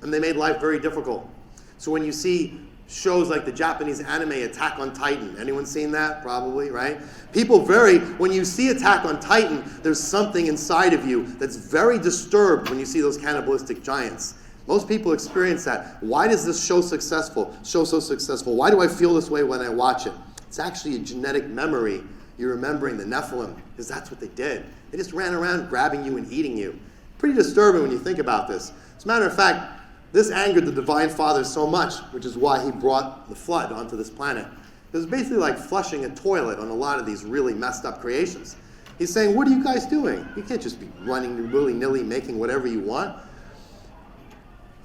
and they made life very difficult. So when you see shows like the Japanese anime Attack on Titan, anyone seen that? Probably, right? When you see Attack on Titan, there's something inside of you that's very disturbed when you see those cannibalistic giants. Most people experience that. Why is this show so successful? Why do I feel this way when I watch it? It's actually a genetic memory. You're remembering the Nephilim, because that's what they did. They just ran around grabbing you and eating you. Pretty disturbing when you think about this. As a matter of fact, this angered the Divine Father so much, which is why he brought the flood onto this planet. It was basically like flushing a toilet on a lot of these really messed up creations. He's saying, what are you guys doing? You can't just be running willy-nilly, making whatever you want.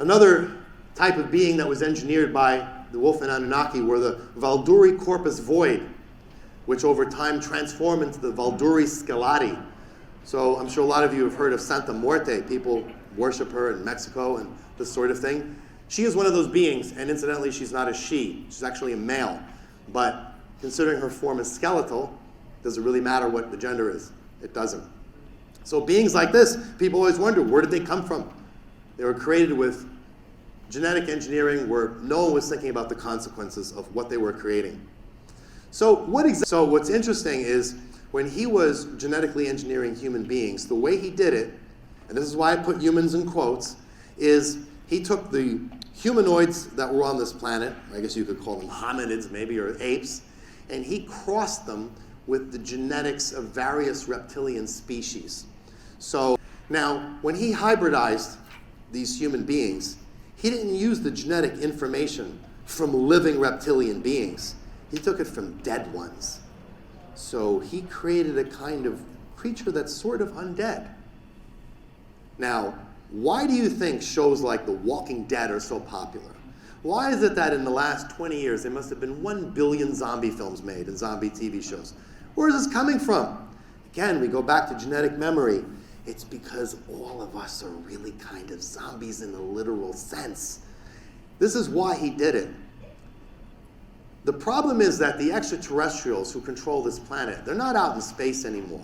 Another type of being that was engineered by the Wolf and Anunnaki were the Valduri corpus void, which over time transformed into the Valduri Skelati. So I'm sure a lot of you have heard of Santa Muerte. People worship her in Mexico and this sort of thing. She is one of those beings, and incidentally, she's not a she. She's actually a male. But considering her form is skeletal, does it really matter what the gender is? It doesn't. So beings like this, people always wonder, where did they come from? They were created with genetic engineering where no one was thinking about the consequences of what they were creating. So what's interesting is when he was genetically engineering human beings, the way he did it, and this is why I put humans in quotes, is he took the humanoids that were on this planet, I guess you could call them hominids maybe, or apes, and he crossed them with the genetics of various reptilian species. So now, when he hybridized these human beings, he didn't use the genetic information from living reptilian beings. He took it from dead ones. So he created a kind of creature that's sort of undead. Now, why do you think shows like The Walking Dead are so popular? Why is it that in the last 20 years there must have been 1 billion zombie films made and zombie TV shows? Where is this coming from? Again, we go back to genetic memory. It's because all of us are really kind of zombies in the literal sense. This is why he did it. The problem is that the extraterrestrials who control this planet, they're not out in space anymore.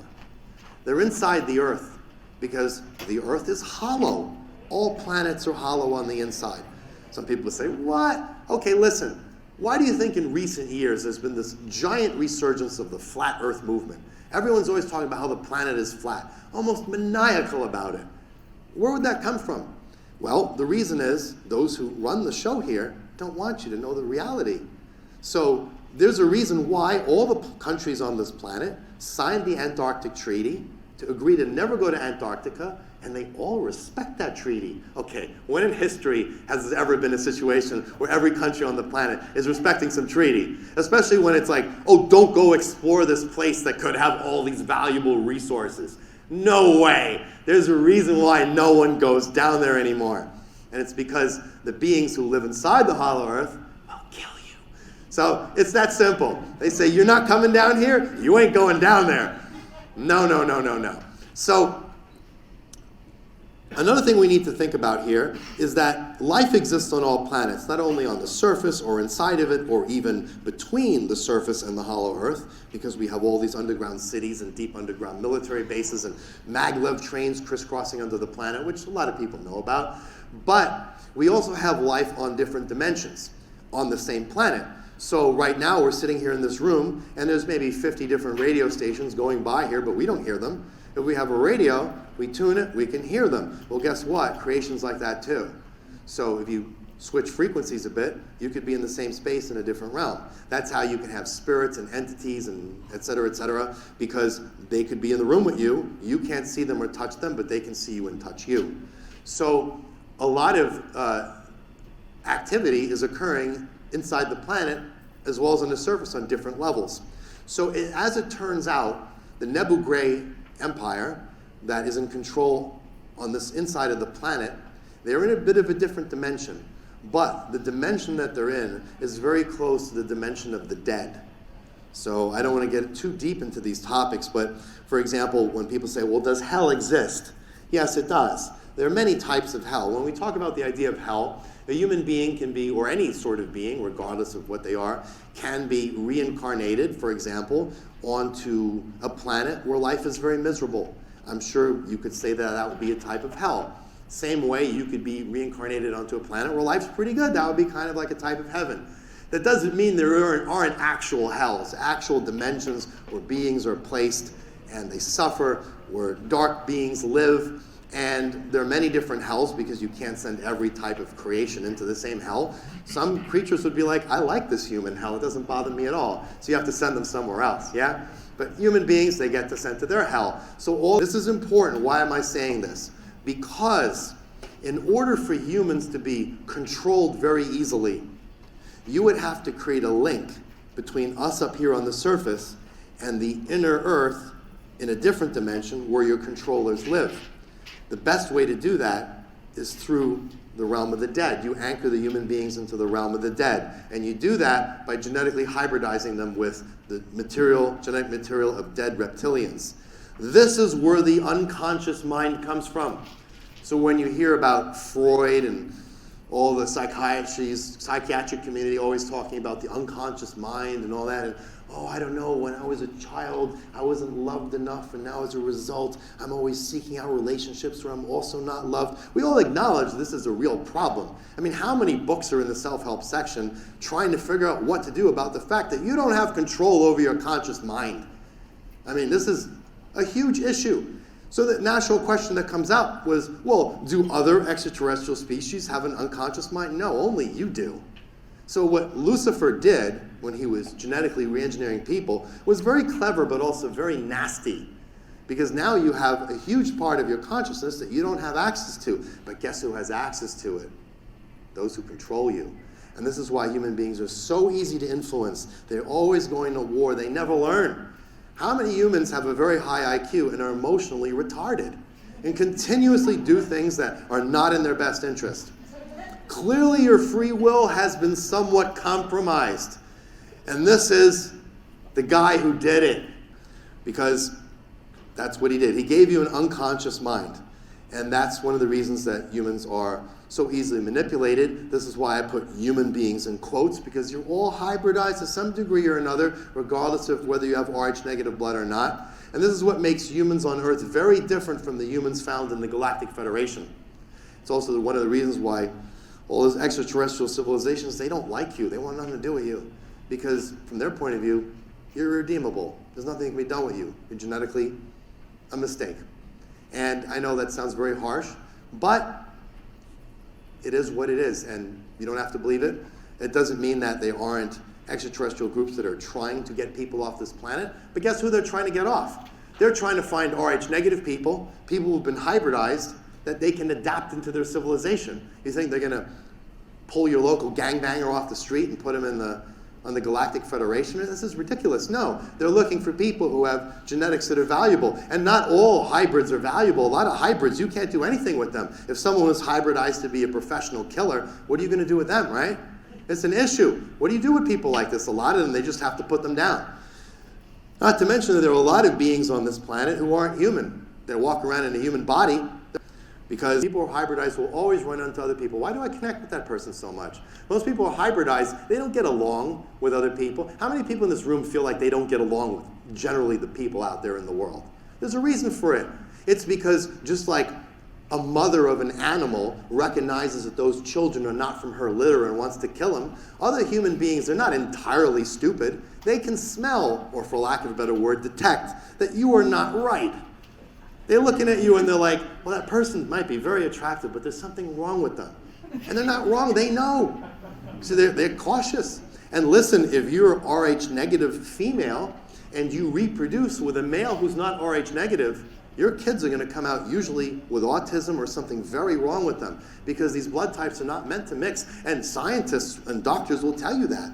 They're inside the Earth because the Earth is hollow. All planets are hollow on the inside. Some people say, what? Okay, listen. Why do you think in recent years there's been this giant resurgence of the flat Earth movement? Everyone's always talking about how the planet is flat, almost maniacal about it. Where would that come from? Well, the reason is those who run the show here don't want you to know the reality. So there's a reason why all the countries on this planet signed the Antarctic Treaty to agree to never go to Antarctica, and they all respect that treaty. Okay, when in history has there ever been a situation where every country on the planet is respecting some treaty? Especially when it's like, oh, don't go explore this place that could have all these valuable resources. No way. There's a reason why no one goes down there anymore. And it's because the beings who live inside the hollow earth will kill you. So it's that simple. They say, you're not coming down here? You ain't going down there. No. So another thing we need to think about here is that life exists on all planets, not only on the surface or inside of it, or even between the surface and the hollow earth, because we have all these underground cities and deep underground military bases and maglev trains crisscrossing under the planet, which a lot of people know about. But we also have life on different dimensions on the same planet. So right now we're sitting here in this room, and there's maybe 50 different radio stations going by here, but we don't hear them. If we have a radio, we tune it, we can hear them. Well, guess what? Creation's like that too. So if you switch frequencies a bit, you could be in the same space in a different realm. That's how you can have spirits and entities and et cetera, because they could be in the room with you. You can't see them or touch them, but they can see you and touch you. So a lot of activity is occurring inside the planet as well as on the surface on different levels. So as it turns out, the Nebu Gray Empire that is in control on this inside of the planet, they're in a bit of a different dimension. But the dimension that they're in is very close to the dimension of the dead. So I don't want to get too deep into these topics, but for example, when people say, well, does hell exist? Yes, it does. There are many types of hell. When we talk about the idea of hell, a human being can be, or any sort of being, regardless of what they are, can be reincarnated, for example, onto a planet where life is very miserable. I'm sure you could say that that would be a type of hell. Same way you could be reincarnated onto a planet where life's pretty good. That would be kind of like a type of heaven. That doesn't mean there aren't actual hells, actual dimensions where beings are placed and they suffer, where dark beings live. And there are many different hells because you can't send every type of creation into the same hell. Some creatures would be like, I like this human hell, it doesn't bother me at all. So you have to send them somewhere else, yeah? But human beings, they get to send to their hell. So all this is important. Why am I saying this? Because in order for humans to be controlled very easily, you would have to create a link between us up here on the surface and the inner earth in a different dimension where your controllers live. The best way to do that is through the realm of the dead. You anchor the human beings into the realm of the dead. And you do that by genetically hybridizing them with the genetic material of dead reptilians. This is where the unconscious mind comes from. So when you hear about Freud and all the psychiatric community always talking about the unconscious mind and all that, and I don't know, when I was a child, I wasn't loved enough, and now as a result, I'm always seeking out relationships where I'm also not loved. We all acknowledge this is a real problem. I mean, how many books are in the self-help section trying to figure out what to do about the fact that you don't have control over your conscious mind? I mean, this is a huge issue. So the natural question that comes out was, well, do other extraterrestrial species have an unconscious mind? No, only you do. So what Lucifer did when he was genetically re-engineering people was very clever, but also very nasty. Because now you have a huge part of your consciousness that you don't have access to. But guess who has access to it? Those who control you. And this is why human beings are so easy to influence. They're always going to war. They never learn. How many humans have a very high IQ and are emotionally retarded and continuously do things that are not in their best interest? Clearly your free will has been somewhat compromised. And this is the guy who did it, because that's what he did. He gave you an unconscious mind. And that's one of the reasons that humans are so easily manipulated. This is why I put human beings in quotes, because you're all hybridized to some degree or another, regardless of whether you have Rh negative blood or not. And this is what makes humans on Earth very different from the humans found in the Galactic Federation. It's also one of the reasons why all those extraterrestrial civilizations, they don't like you. They want nothing to do with you. Because from their point of view, you're irredeemable. There's nothing that can be done with you. You're genetically a mistake. And I know that sounds very harsh, but it is what it is, and you don't have to believe it. It doesn't mean that there aren't extraterrestrial groups that are trying to get people off this planet, but guess who they're trying to get off? They're trying to find Rh negative people who've been hybridized, that they can adapt into their civilization. You think they're going to pull your local gangbanger off the street and put him on the Galactic Federation? This is ridiculous. No, they're looking for people who have genetics that are valuable. And not all hybrids are valuable. A lot of hybrids, you can't do anything with them. If someone was hybridized to be a professional killer, what are you going to do with them, right? It's an issue. What do you do with people like this? A lot of them, they just have to put them down. Not to mention that there are a lot of beings on this planet who aren't human. They walk around in a human body, because people who are hybridized will always run into other people. Why do I connect with that person so much? Most people who are hybridized, they don't get along with other people. How many people in this room feel like they don't get along with generally the people out there in the world? There's a reason for it. It's because just like a mother of an animal recognizes that those children are not from her litter and wants to kill them, other human beings, they're not entirely stupid. They can smell, or for lack of a better word, detect that you are not right. They're looking at you and they're like, well, that person might be very attractive, but there's something wrong with them. And they're not wrong, they know. So they're cautious. And listen, if you're Rh negative female and you reproduce with a male who's not Rh negative, your kids are going to come out usually with autism or something very wrong with them, because these blood types are not meant to mix. And scientists and doctors will tell you that.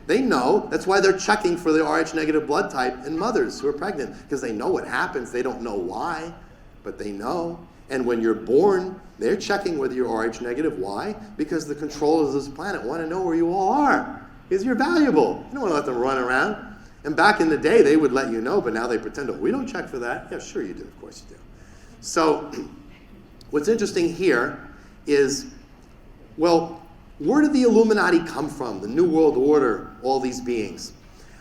They know. That's why they're checking for the Rh negative blood type in mothers who are pregnant, because they know what happens. They don't know why, but they know. And when you're born, they're checking whether you're Rh negative. Why? Because the controllers of this planet want to know where you all are, because you're valuable. You don't want to let them run around. And back in the day, they would let you know, but now they pretend, oh, we don't check for that. Yeah, sure you do. Of course you do. So what's interesting here is, well, where did the Illuminati come from? The New World Order, all these beings.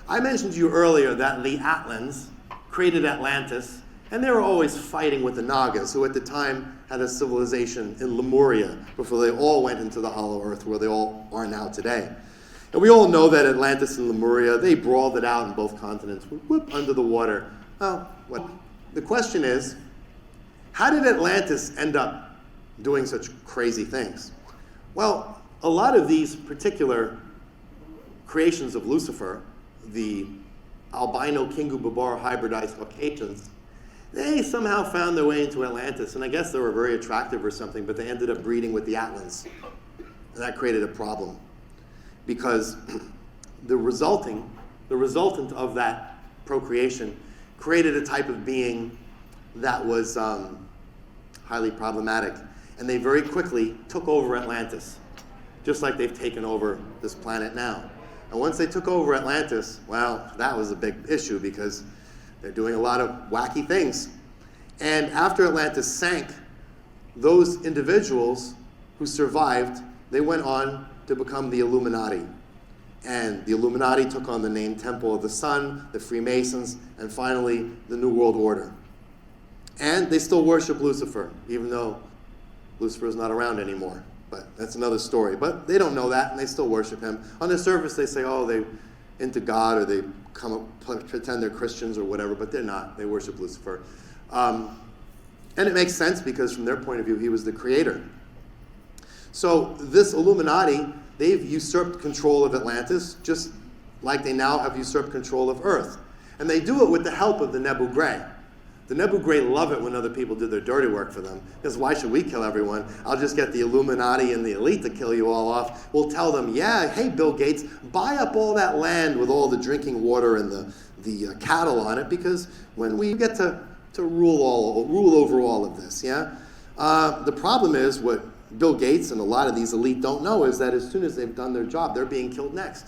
I mentioned to you earlier that the Atlans created Atlantis, and they were always fighting with the Nagas, who at the time had a civilization in Lemuria before they all went into the Hollow Earth, where they all are now today. And we all know that Atlantis and Lemuria, they brawled it out in both continents, whoop, under the water. Oh, what? The question is, how did Atlantis end up doing such crazy things? Well, a lot of these particular creations of Lucifer, the albino Kingu Babar hybridized Caucasians, they somehow found their way into Atlantis, and I guess they were very attractive or something, but they ended up breeding with the Atlans. And that created a problem, because the resultant of that procreation created a type of being that was highly problematic. and they very quickly took over Atlantis, just like they've taken over this planet now. And once they took over Atlantis, well, that was a big issue because they're doing a lot of wacky things. And after Atlantis sank, those individuals who survived, they went on to become the Illuminati. And the Illuminati took on the name Temple of the Sun, the Freemasons, and finally the New World Order. And they still worship Lucifer, even though Lucifer is not around anymore. But that's another story. But they don't know that, and they still worship him. On the surface, they say, oh, they're into God, or they come up, pretend they're Christians or whatever, but they're not. They worship Lucifer. And it makes sense because from their point of view, he was the creator. So this Illuminati, they've usurped control of Atlantis, just like they now have usurped control of Earth. And they do it with the help of the Nebu Gray. The Nebu Gray love it when other people do their dirty work for them, because why should we kill everyone? I'll just get the Illuminati and the elite to kill you all off. We'll tell them, yeah, hey, Bill Gates, buy up all that land with all the drinking water and the cattle on it, because when we get to rule over all of this, yeah? The problem is what Bill Gates and a lot of these elite don't know is that as soon as they've done their job, they're being killed next.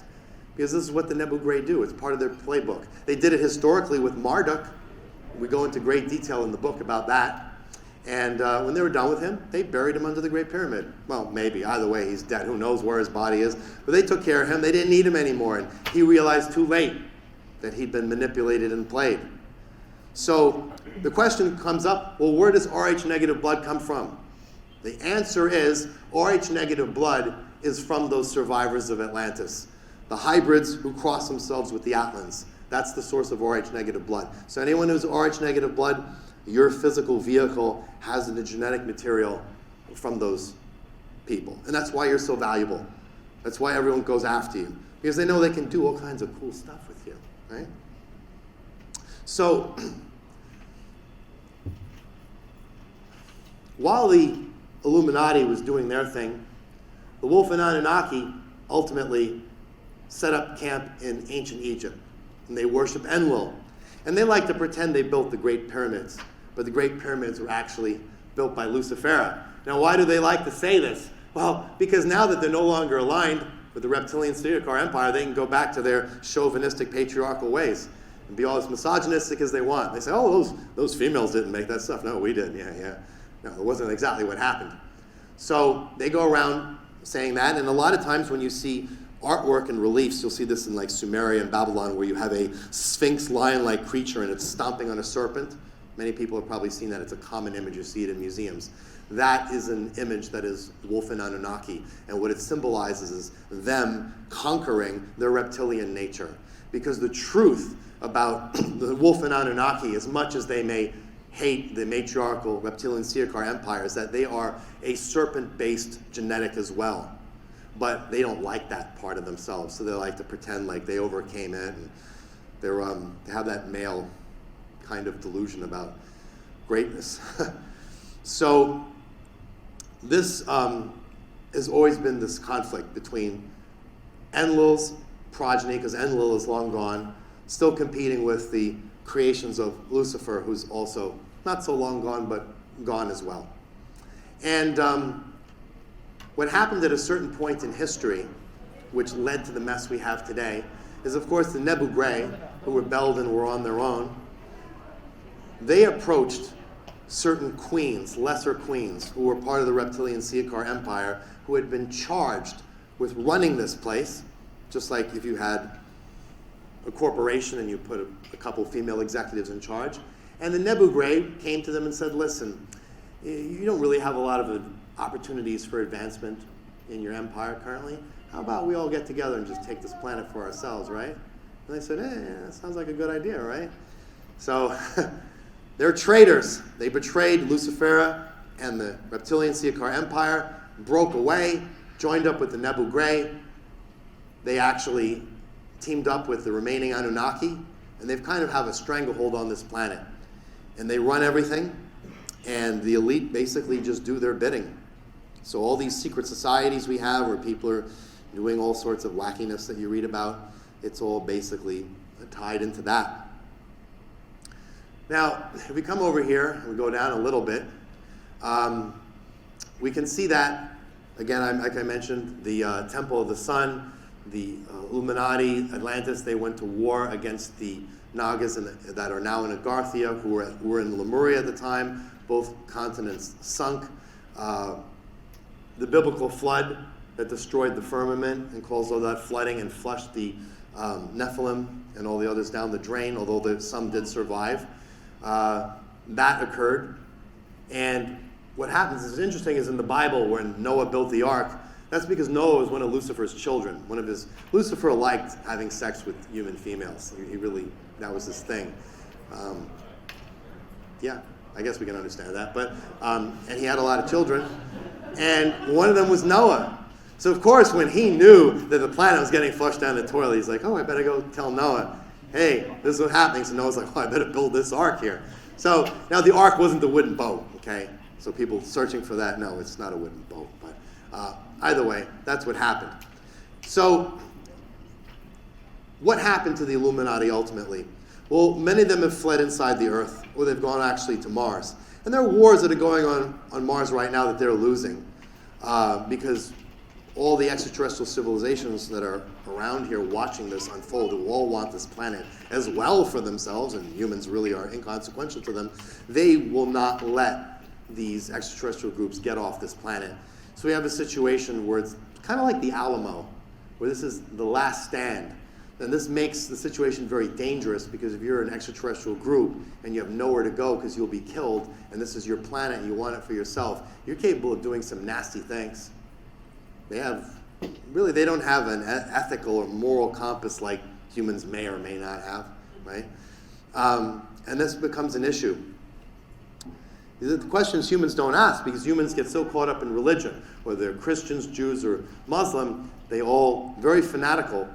Because this is what the Nebu Gray do. It's part of their playbook. They did it historically with Marduk. We go into great detail in the book about that. And when they were done with him, they buried him under the Great Pyramid. Well, maybe. Either way, he's dead. Who knows where his body is. But they took care of him. They didn't need him anymore. And he realized too late that he'd been manipulated and played. So the question comes up, well, where does Rh negative blood come from? The answer is Rh negative blood is from those survivors of Atlantis, the hybrids who cross themselves with the Atlans. That's the source of Rh negative blood. So anyone who's Rh negative blood, your physical vehicle has the genetic material from those people. And that's why you're so valuable. That's why everyone goes after you, because they know they can do all kinds of cool stuff with you, right? So while the Illuminati was doing their thing, the Wolf and Anunnaki ultimately set up camp in ancient Egypt, and they worship Enlil. And they like to pretend they built the Great Pyramids, but the Great Pyramids were actually built by Lucifera. Now, why do they like to say this? Well, because now that they're no longer aligned with the reptilian Siricar Empire, they can go back to their chauvinistic, patriarchal ways and be all as misogynistic as they want. They say, oh, those females didn't make that stuff. No, we did, yeah. No, it wasn't exactly what happened. So they go around saying that, and a lot of times when you see artwork and reliefs, you'll see this in like Sumeria and Babylon, where you have a sphinx lion-like creature and it's stomping on a serpent. Many people have probably seen that. It's a common image. You see it in museums. That is an image that is Wolf and Anunnaki, and what it symbolizes is them conquering their reptilian nature. Because the truth about the Wolf and Anunnaki, as much as they may hate the matriarchal reptilian Siricar Empire, is that they are a serpent-based genetic as well. But they don't like that part of themselves, so they like to pretend like they overcame it, and they have that male kind of delusion about greatness. So this has always been this conflict between Enlil's progeny, because Enlil is long gone, still competing with the creations of Lucifer, who's also not so long gone, but gone as well. And what happened at a certain point in history, which led to the mess we have today, is of course the Nebu Gray, who rebelled and were on their own. They approached certain queens, lesser queens, who were part of the reptilian Siricar Empire, who had been charged with running this place, just like if you had a corporation and you put a couple female executives in charge. And the Nebu Gray came to them and said, listen, you don't really have a lot of opportunities for advancement in your empire currently. How about we all get together and just take this planet for ourselves, right? And they said, that sounds like a good idea, right? So they're traitors. They betrayed Lucifera and the reptilian Siricar Empire, broke away, joined up with the Nebu Gray. They actually teamed up with the remaining Anunnaki, and they've kind of have a stranglehold on this planet. And they run everything, and the elite basically just do their bidding. So all these secret societies we have where people are doing all sorts of wackiness that you read about, it's all basically tied into that. Now, if we come over here and we go down a little bit, we can see that, again, like I mentioned, the Temple of the Sun, the Illuminati, Atlantis, they went to war against the Nagas that are now in Agartha, who were in Lemuria at the time. Both continents sunk. The biblical flood that destroyed the firmament and caused all that flooding and flushed the Nephilim and all the others down the drain, although some did survive. That occurred. And what happens is interesting is in the Bible when Noah built the ark, that's because Noah was one of Lucifer's children. Lucifer liked having sex with human females. He really, that was his thing. Yeah, I guess we can understand that. But and he had a lot of children. And one of them was Noah. So of course, when he knew that the planet was getting flushed down the toilet, he's like, oh, I better go tell Noah, hey, this is what's happening. So Noah's like, oh, I better build this ark here. So now the ark wasn't the wooden boat, okay? So people searching for that, no, it's not a wooden boat. But either way, that's what happened. So what happened to the Illuminati ultimately? Well, many of them have fled inside the Earth, or they've gone actually to Mars. And there are wars that are going on Mars right now that they're losing because all the extraterrestrial civilizations that are around here watching this unfold, who all want this planet as well for themselves, and humans really are inconsequential to them, they will not let these extraterrestrial groups get off this planet. So we have a situation where it's kind of like the Alamo, where this is the last stand. And this makes the situation very dangerous because if you're an extraterrestrial group and you have nowhere to go because you'll be killed, and this is your planet and you want it for yourself, you're capable of doing some nasty things. They don't have an ethical or moral compass like humans may or may not have, right? And this becomes an issue. These are the questions humans don't ask because humans get so caught up in religion, whether they're Christians, Jews, or Muslim, they all very fanatical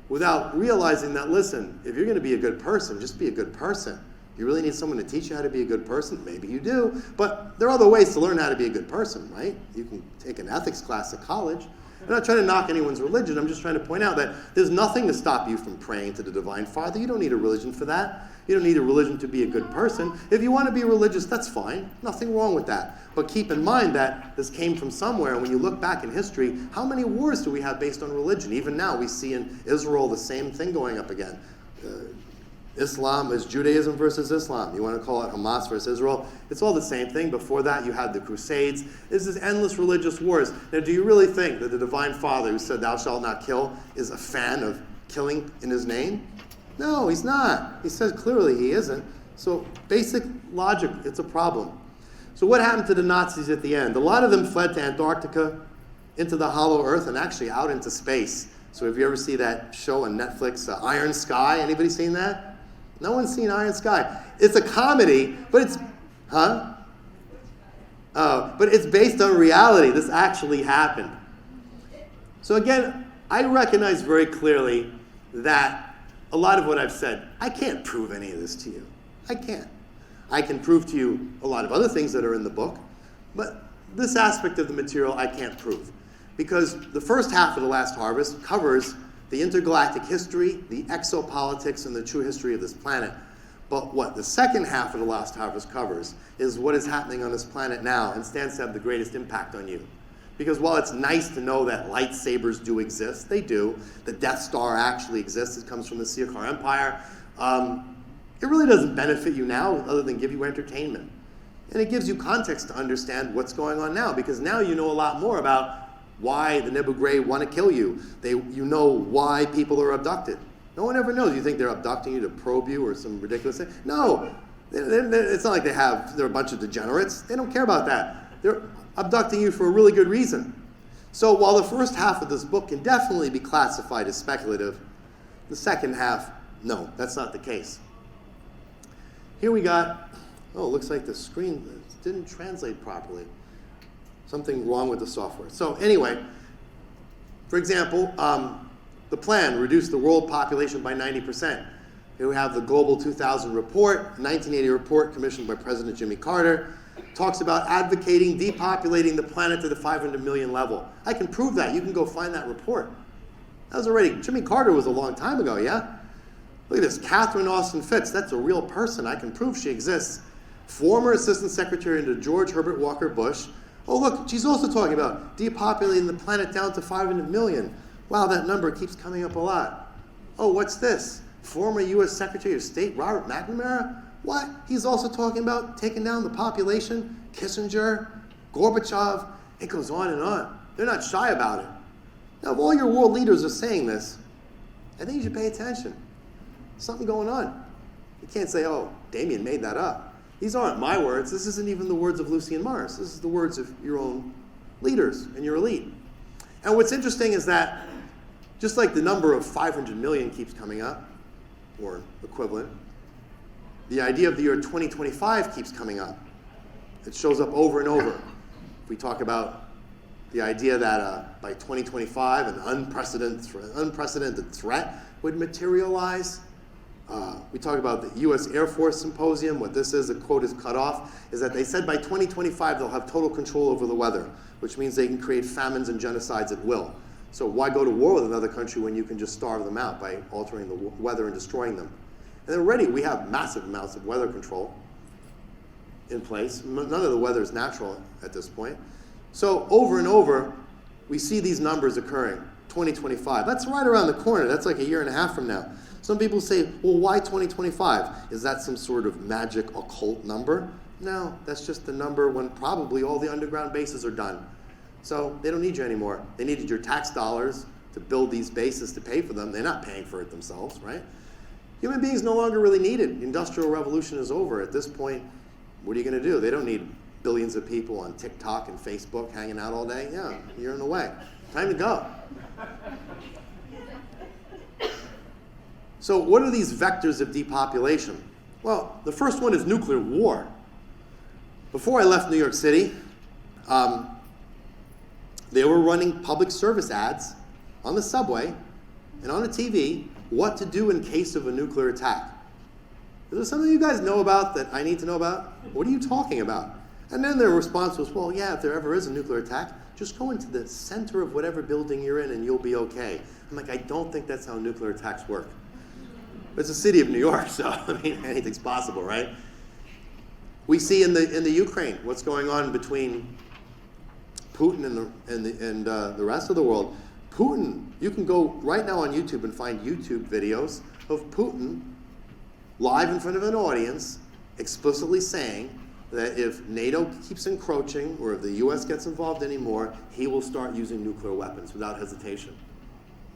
without realizing that, listen, if you're going to be a good person, just be a good person. You really need someone to teach you how to be a good person? Maybe you do, but there are other ways to learn how to be a good person, right? You can take an ethics class at college. I'm not trying to knock anyone's religion. I'm just trying to point out that there's nothing to stop you from praying to the Divine Father. You don't need a religion for that. You don't need a religion to be a good person. If you want to be religious, that's fine. Nothing wrong with that. But keep in mind that this came from somewhere, and when you look back in history, how many wars do we have based on religion? Even now, we see in Israel the same thing going up again. Islam is Judaism versus Islam. You want to call it Hamas versus Israel. It's all the same thing. Before that, you had the Crusades. This is endless religious wars. Now, do you really think that the Divine Father who said, thou shalt not kill, is a fan of killing in his name? No, he's not. He says clearly he isn't. So basic logic, it's a problem. So what happened to the Nazis at the end? A lot of them fled to Antarctica, into the hollow earth, and actually out into space. So if you ever see that show on Netflix, Iron Sky, anybody seen that? No one's seen Iron Sky. It's a comedy, but it's, but it's based on reality. This actually happened. So again, I recognize very clearly that a lot of what I've said, I can't prove any of this to you. I can't. I can prove to you a lot of other things that are in the book, but this aspect of the material I can't prove. Because the first half of The Last Harvest covers the intergalactic history, the exopolitics, and the true history of this planet. But what the second half of The Last Harvest covers is what is happening on this planet now and stands to have the greatest impact on you. Because while it's nice to know that lightsabers do exist, they do, the Death Star actually exists, it comes from the Searkar Empire, it really doesn't benefit you now other than give you entertainment. And it gives you context to understand what's going on now, because now you know a lot more about why the Nebu Gray want to kill you. You know why people are abducted. No one ever knows. You think they're abducting you to probe you or some ridiculous thing? No. It's not like they're a bunch of degenerates. They don't care about that. They're abducting you for a really good reason. So while the first half of this book can definitely be classified as speculative, the second half, no, that's not the case. Here we got, it looks like the screen didn't translate properly. Something wrong with the software. So anyway, for example, the plan, reduce the world population by 90%. Here we have the Global 2000 report, 1980 report commissioned by President Jimmy Carter. Talks about advocating depopulating the planet to the 500 million level. I can prove that. You can go find that report. That was already, Jimmy Carter was a long time ago, yeah? Look at this, Catherine Austin Fitts. That's a real person. I can prove she exists. Former Assistant Secretary under George Herbert Walker Bush, Oh, look, she's also talking about depopulating the planet down to 500 million. Wow, that number keeps coming up a lot. Oh, what's this? Former U.S. Secretary of State Robert McNamara? What? He's also talking about taking down the population? Kissinger, Gorbachev, it goes on and on. They're not shy about it. Now, if all your world leaders are saying this, I think you should pay attention. Something going on. You can't say, oh, Damien made that up. These aren't my words. This isn't even the words of Lucian Mars. This is the words of your own leaders and your elite. And what's interesting is that just like the number of 500 million keeps coming up, or equivalent, the idea of the year 2025 keeps coming up. It shows up over and over. If we talk about the idea that by 2025 an unprecedented threat would materialize. We talk about the U.S. Air Force Symposium. What this is, the quote is cut off, is that they said by 2025 they'll have total control over the weather, which means they can create famines and genocides at will. So why go to war with another country when you can just starve them out by altering the weather and destroying them? And already we have massive amounts of weather control in place. None of the weather is natural at this point. So over and over, we see these numbers occurring. 2025, that's right around the corner. That's like a year and a half from now. Some people say, well, why 2025? Is that some sort of magic occult number? No, that's just the number when probably all the underground bases are done. So they don't need you anymore. They needed your tax dollars to build these bases to pay for them. They're not paying for it themselves, right? Human beings no longer really needed. The Industrial Revolution is over. At this point, what are you going to do? They don't need billions of people on TikTok and Facebook hanging out all day. Yeah, you're in the way. Time to go. So what are these vectors of depopulation? Well, the first one is nuclear war. Before I left New York City, they were running public service ads on the subway and on the TV, what to do in case of a nuclear attack. Is there something you guys know about that I need to know about? What are you talking about? And then their response was, well, yeah, if there ever is a nuclear attack, just go into the center of whatever building you're in and you'll be okay. I'm like, I don't think that's how nuclear attacks work. It's the city of New York, so I mean, anything's possible, right? We see in the Ukraine what's going on between Putin and the rest of the world. Putin, you can go right now on YouTube and find YouTube videos of Putin live in front of an audience explicitly saying that if NATO keeps encroaching or if the US gets involved anymore, he will start using nuclear weapons without hesitation.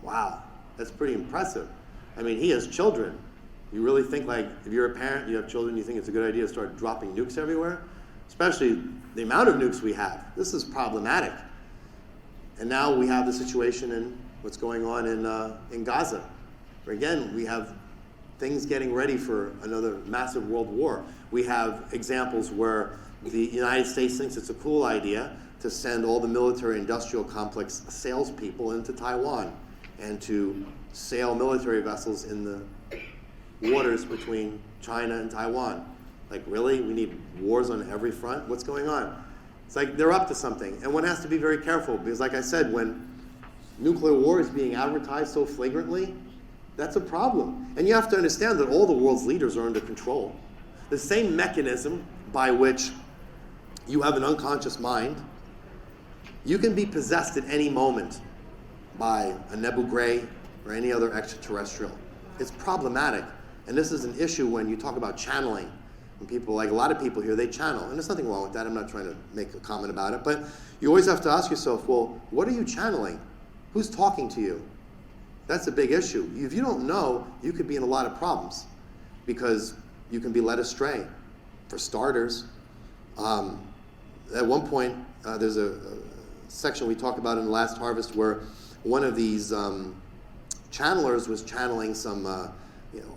Wow, that's pretty impressive. I mean, he has children. You really think, like, if you're a parent, you have children, you think it's a good idea to start dropping nukes everywhere? Especially the amount of nukes we have. This is problematic. And now we have the situation in what's going on in Gaza, where again, we have things getting ready for another massive world war. We have examples where the United States thinks it's a cool idea to send all the military-industrial complex salespeople into Taiwan and to sail military vessels in the waters between China and Taiwan. Like, really? We need wars on every front? What's going on? It's like they're up to something. And one has to be very careful because, like I said, when nuclear war is being advertised so flagrantly, that's a problem. And you have to understand that all the world's leaders are under control. The same mechanism by which you have an unconscious mind, you can be possessed at any moment by a Nebu Gray or any other extraterrestrial. It's problematic. And this is an issue when you talk about channeling. When people, like a lot of people here, they channel. And there's nothing wrong with that. I'm not trying to make a comment about it. But you always have to ask yourself, well, what are you channeling? Who's talking to you? That's a big issue. If you don't know, you could be in a lot of problems because you can be led astray. For starters, at one point, there's a section we talked about in the last harvest where one of these channelers was channeling some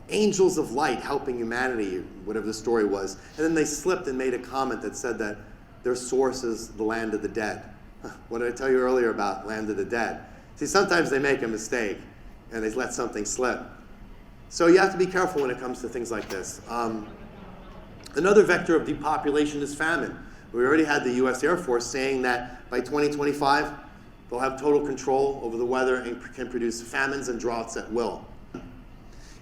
angels of light helping humanity, whatever the story was. And then they slipped and made a comment that said that their source is the land of the dead. What did I tell you earlier about land of the dead? See, sometimes they make a mistake and they let something slip. So you have to be careful when it comes to things like this. Another vector of depopulation is famine. We already had the U.S. Air Force saying that by 2025, they'll have total control over the weather and can produce famines and droughts at will.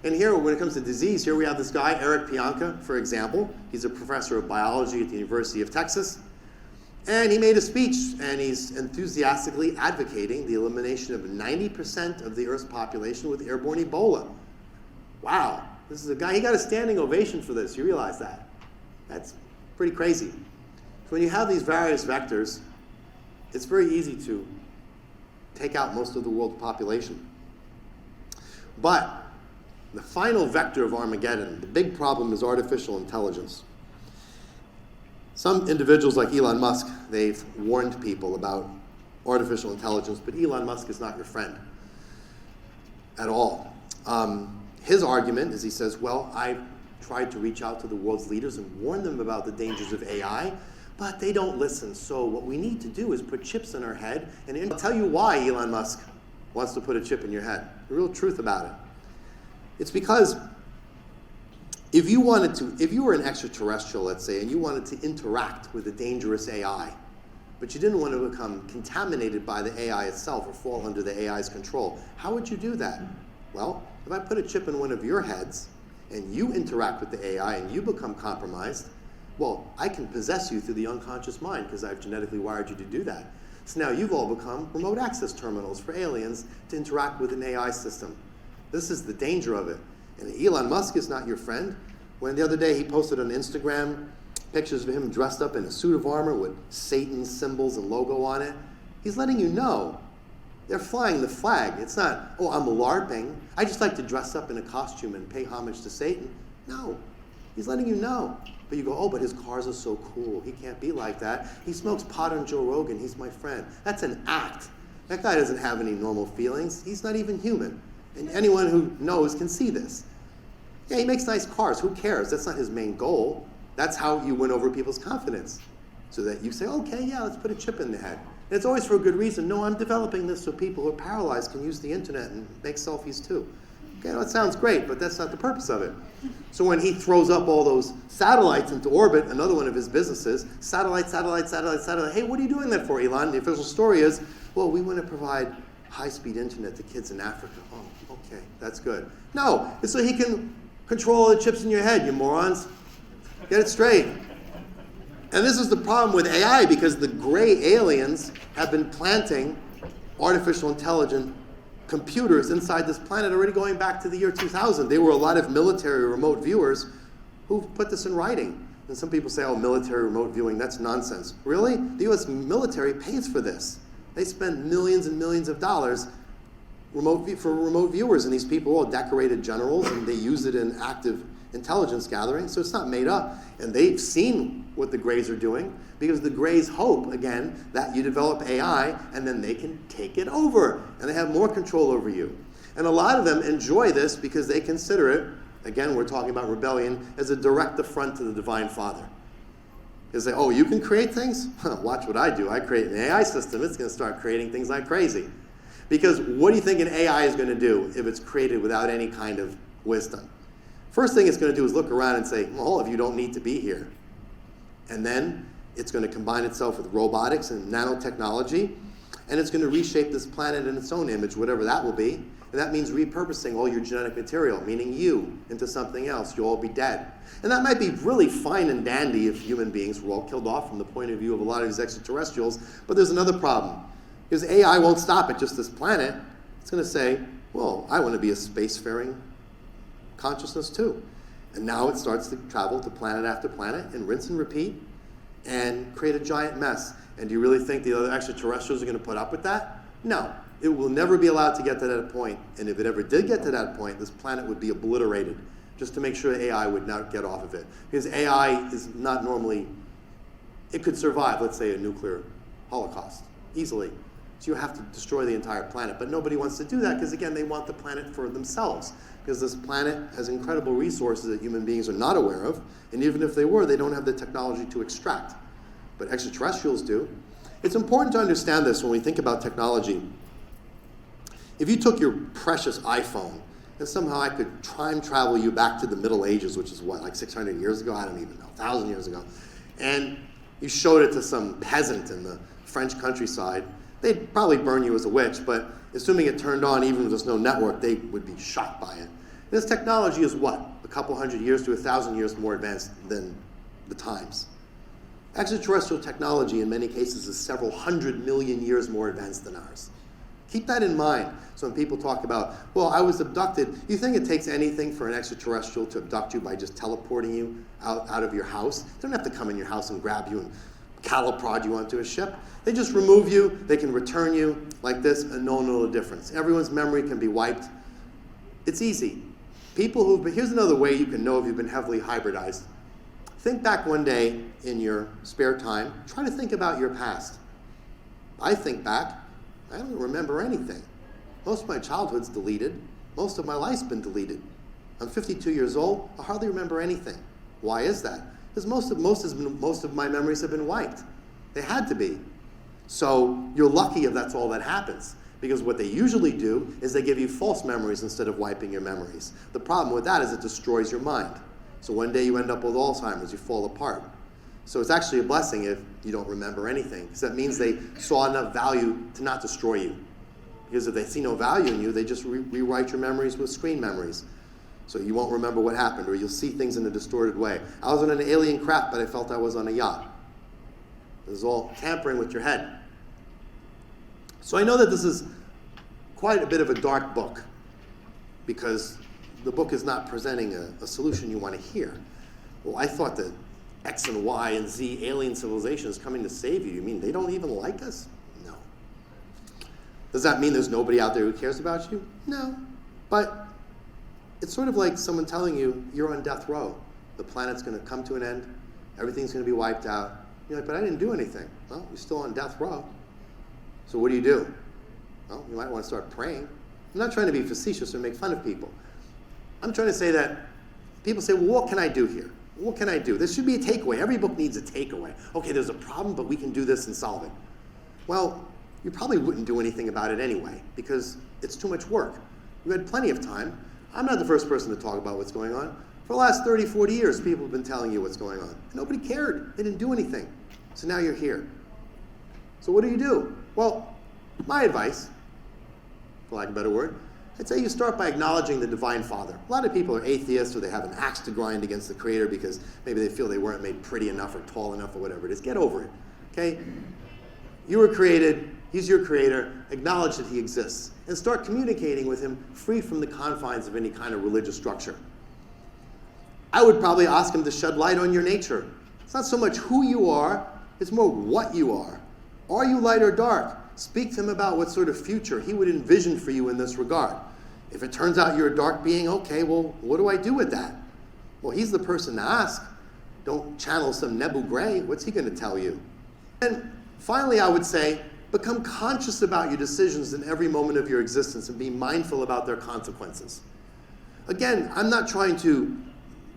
And here, when it comes to disease, here we have this guy, Eric Pianka, for example. He's a professor of biology at the University of Texas. And he made a speech, and he's enthusiastically advocating the elimination of 90% of the Earth's population with airborne Ebola. Wow, this is a guy, he got a standing ovation for this. You realize that? That's pretty crazy. So when you have these various vectors, it's very easy to take out most of the world's population. But the final vector of Armageddon, the big problem is artificial intelligence. Some individuals like Elon Musk, they've warned people about artificial intelligence, but Elon Musk is not your friend at all. His argument is he says, well, I tried to reach out to the world's leaders and warn them about the dangers of AI, but they don't listen. So what we need to do is put chips in our head, and I'll tell you why Elon Musk wants to put a chip in your head. The real truth about it. It's because if you were an extraterrestrial, let's say, and you wanted to interact with a dangerous AI, but you didn't want to become contaminated by the AI itself or fall under the AI's control, how would you do that? Well, if I put a chip in one of your heads and you interact with the AI and you become compromised, well, I can possess you through the unconscious mind because I've genetically wired you to do that. So now you've all become remote access terminals for aliens to interact with an AI system. This is the danger of it. And Elon Musk is not your friend. When the other day he posted on Instagram pictures of him dressed up in a suit of armor with Satan's symbols and logo on it, he's letting you know they're flying the flag. It's not, oh, I'm LARPing. I just like to dress up in a costume and pay homage to Satan. No, he's letting you know. But you go, oh, but his cars are so cool. He can't be like that. He smokes pot on Joe Rogan. He's my friend. That's an act. That guy doesn't have any normal feelings. He's not even human. And anyone who knows can see this. Yeah, he makes nice cars. Who cares? That's not his main goal. That's how you win over people's confidence. So that you say, okay, yeah, let's put a chip in the head. And it's always for a good reason. No, I'm developing this so people who are paralyzed can use the internet and make selfies too. Okay, that sounds great, but that's not the purpose of it. So when he throws up all those satellites into orbit, another one of his businesses, satellite. Hey, what are you doing that for, Elon? The official story is, well, we want to provide high-speed internet to kids in Africa. Oh, okay, that's good. No, it's so he can control the chips in your head, you morons. Get it straight. And this is the problem with AI, because the gray aliens have been planting artificial intelligent computers inside this planet already going back to the year 2000. They were a lot of military remote viewers who put this in writing. And some people say, oh, military remote viewing, that's nonsense. Really? The US military pays for this. They spend millions and millions of dollars for remote viewers, and these people are all decorated generals, and they use it in active intelligence gathering, so it's not made up. And they've seen what the Greys are doing, because the Greys hope, again, that you develop AI, and then they can take it over, and they have more control over you. And a lot of them enjoy this because they consider it, again, we're talking about rebellion, as a direct affront to the Divine Father. They say, oh, you can create things? Watch what I do. I create an AI system. It's going to start creating things like crazy. Because what do you think an AI is going to do if it's created without any kind of wisdom? First thing it's going to do is look around and say, well, all of you don't need to be here. And then it's going to combine itself with robotics and nanotechnology, and it's going to reshape this planet in its own image, whatever that will be. And that means repurposing all your genetic material, meaning you, into something else. You'll all be dead. And that might be really fine and dandy if human beings were all killed off from the point of view of a lot of these extraterrestrials, but there's another problem. Because AI won't stop at just this planet. It's going to say, well, I want to be a spacefaring consciousness too. And now it starts to travel to planet after planet and rinse and repeat and create a giant mess. And do you really think the other extraterrestrials are going to put up with that? No. It will never be allowed to get to that point. And if it ever did get to that point, this planet would be obliterated just to make sure AI would not get off of it. Because AI is not normally, it could survive, let's say, a nuclear holocaust easily. So you have to destroy the entire planet. But nobody wants to do that because, again, they want the planet for themselves. Because this planet has incredible resources that human beings are not aware of. And even if they were, they don't have the technology to extract. But extraterrestrials do. It's important to understand this when we think about technology. If you took your precious iPhone and somehow I could time travel you back to the Middle Ages, which is what, like 600 years ago? I don't even know, 1,000 years ago. And you showed it to some peasant in the French countryside, they'd probably burn you as a witch, but assuming it turned on even if there's no network, they would be shocked by it. This technology is what? A couple hundred years to 1,000 years more advanced than the times. Extraterrestrial technology in many cases is several 100 million years more advanced than ours. Keep that in mind. So when people talk about, well, I was abducted, you think it takes anything for an extraterrestrial to abduct you by just teleporting you out of your house? They don't have to come in your house and grab you and caliprod you onto a ship. They just remove you, they can return you like this, and no one will know the difference. Everyone's memory can be wiped. It's easy. Here's another way you can know if you've been heavily hybridized. Think back one day in your spare time. Try to think about your past. I think back. I don't remember anything. Most of my childhood's deleted. Most of my life's been deleted. I'm 52 years old. I hardly remember anything. Why is that? Because most of my memories have been wiped. They had to be. So you're lucky if that's all that happens. Because what they usually do is they give you false memories instead of wiping your memories. The problem with that is it destroys your mind. So one day you end up with Alzheimer's, you fall apart. So it's actually a blessing if you don't remember anything, because that means they saw enough value to not destroy you. Because if they see no value in you, they just rewrite your memories with screen memories. So you won't remember what happened, or you'll see things in a distorted way. I was on an alien craft, but I felt I was on a yacht. It was all tampering with your head. So I know that this is quite a bit of a dark book, because the book is not presenting a solution you want to hear. Well, I thought that X and Y and Z alien civilization is coming to save you. You mean they don't even like us? No. Does that mean there's nobody out there who cares about you? No. But it's sort of like someone telling you you're on death row. The planet's going to come to an end. Everything's going to be wiped out. You're like, but I didn't do anything. Well, you're still on death row. So what do? Well, you might want to start praying. I'm not trying to be facetious or make fun of people. I'm trying to say that people say, well, what can I do here? What can I do? There should be a takeaway. Every book needs a takeaway. Okay, there's a problem, but we can do this and solve it. Well, you probably wouldn't do anything about it anyway, because it's too much work. You had plenty of time. I'm not the first person to talk about what's going on. For the last 30, 40 years, people have been telling you what's going on. Nobody cared. They didn't do anything. So now you're here. So what do? Well, my advice, for lack of a better word, I'd say you start by acknowledging the Divine Father. A lot of people are atheists, or they have an axe to grind against the Creator because maybe they feel they weren't made pretty enough or tall enough or whatever it is. Get over it, okay? You were created. He's your Creator. Acknowledge that He exists. And start communicating with Him free from the confines of any kind of religious structure. I would probably ask Him to shed light on your nature. It's not so much who you are, it's more what you are. Are you light or dark? Speak to Him about what sort of future He would envision for you in this regard. If it turns out you're a dark being, okay, well, what do I do with that? Well, He's the person to ask. Don't channel some Nebu Gray. What's he going to tell you? And finally, I would say, become conscious about your decisions in every moment of your existence and be mindful about their consequences. Again, I'm not trying to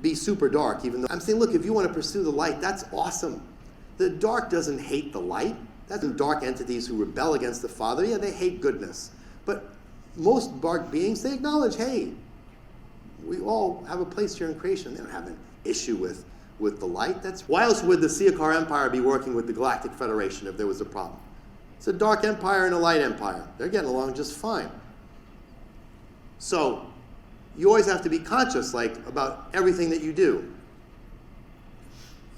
be super dark, even though I'm saying, look, if you want to pursue the light, that's awesome. The dark doesn't hate the light. That's dark entities who rebel against the Father. Yeah, they hate goodness. But most dark beings, they acknowledge, hey, we all have a place here in creation. They don't have an issue with the light. Why else would the Siakar Empire be working with the Galactic Federation if there was a problem? It's a dark empire and a light empire. They're getting along just fine. So you always have to be conscious, about everything that you do.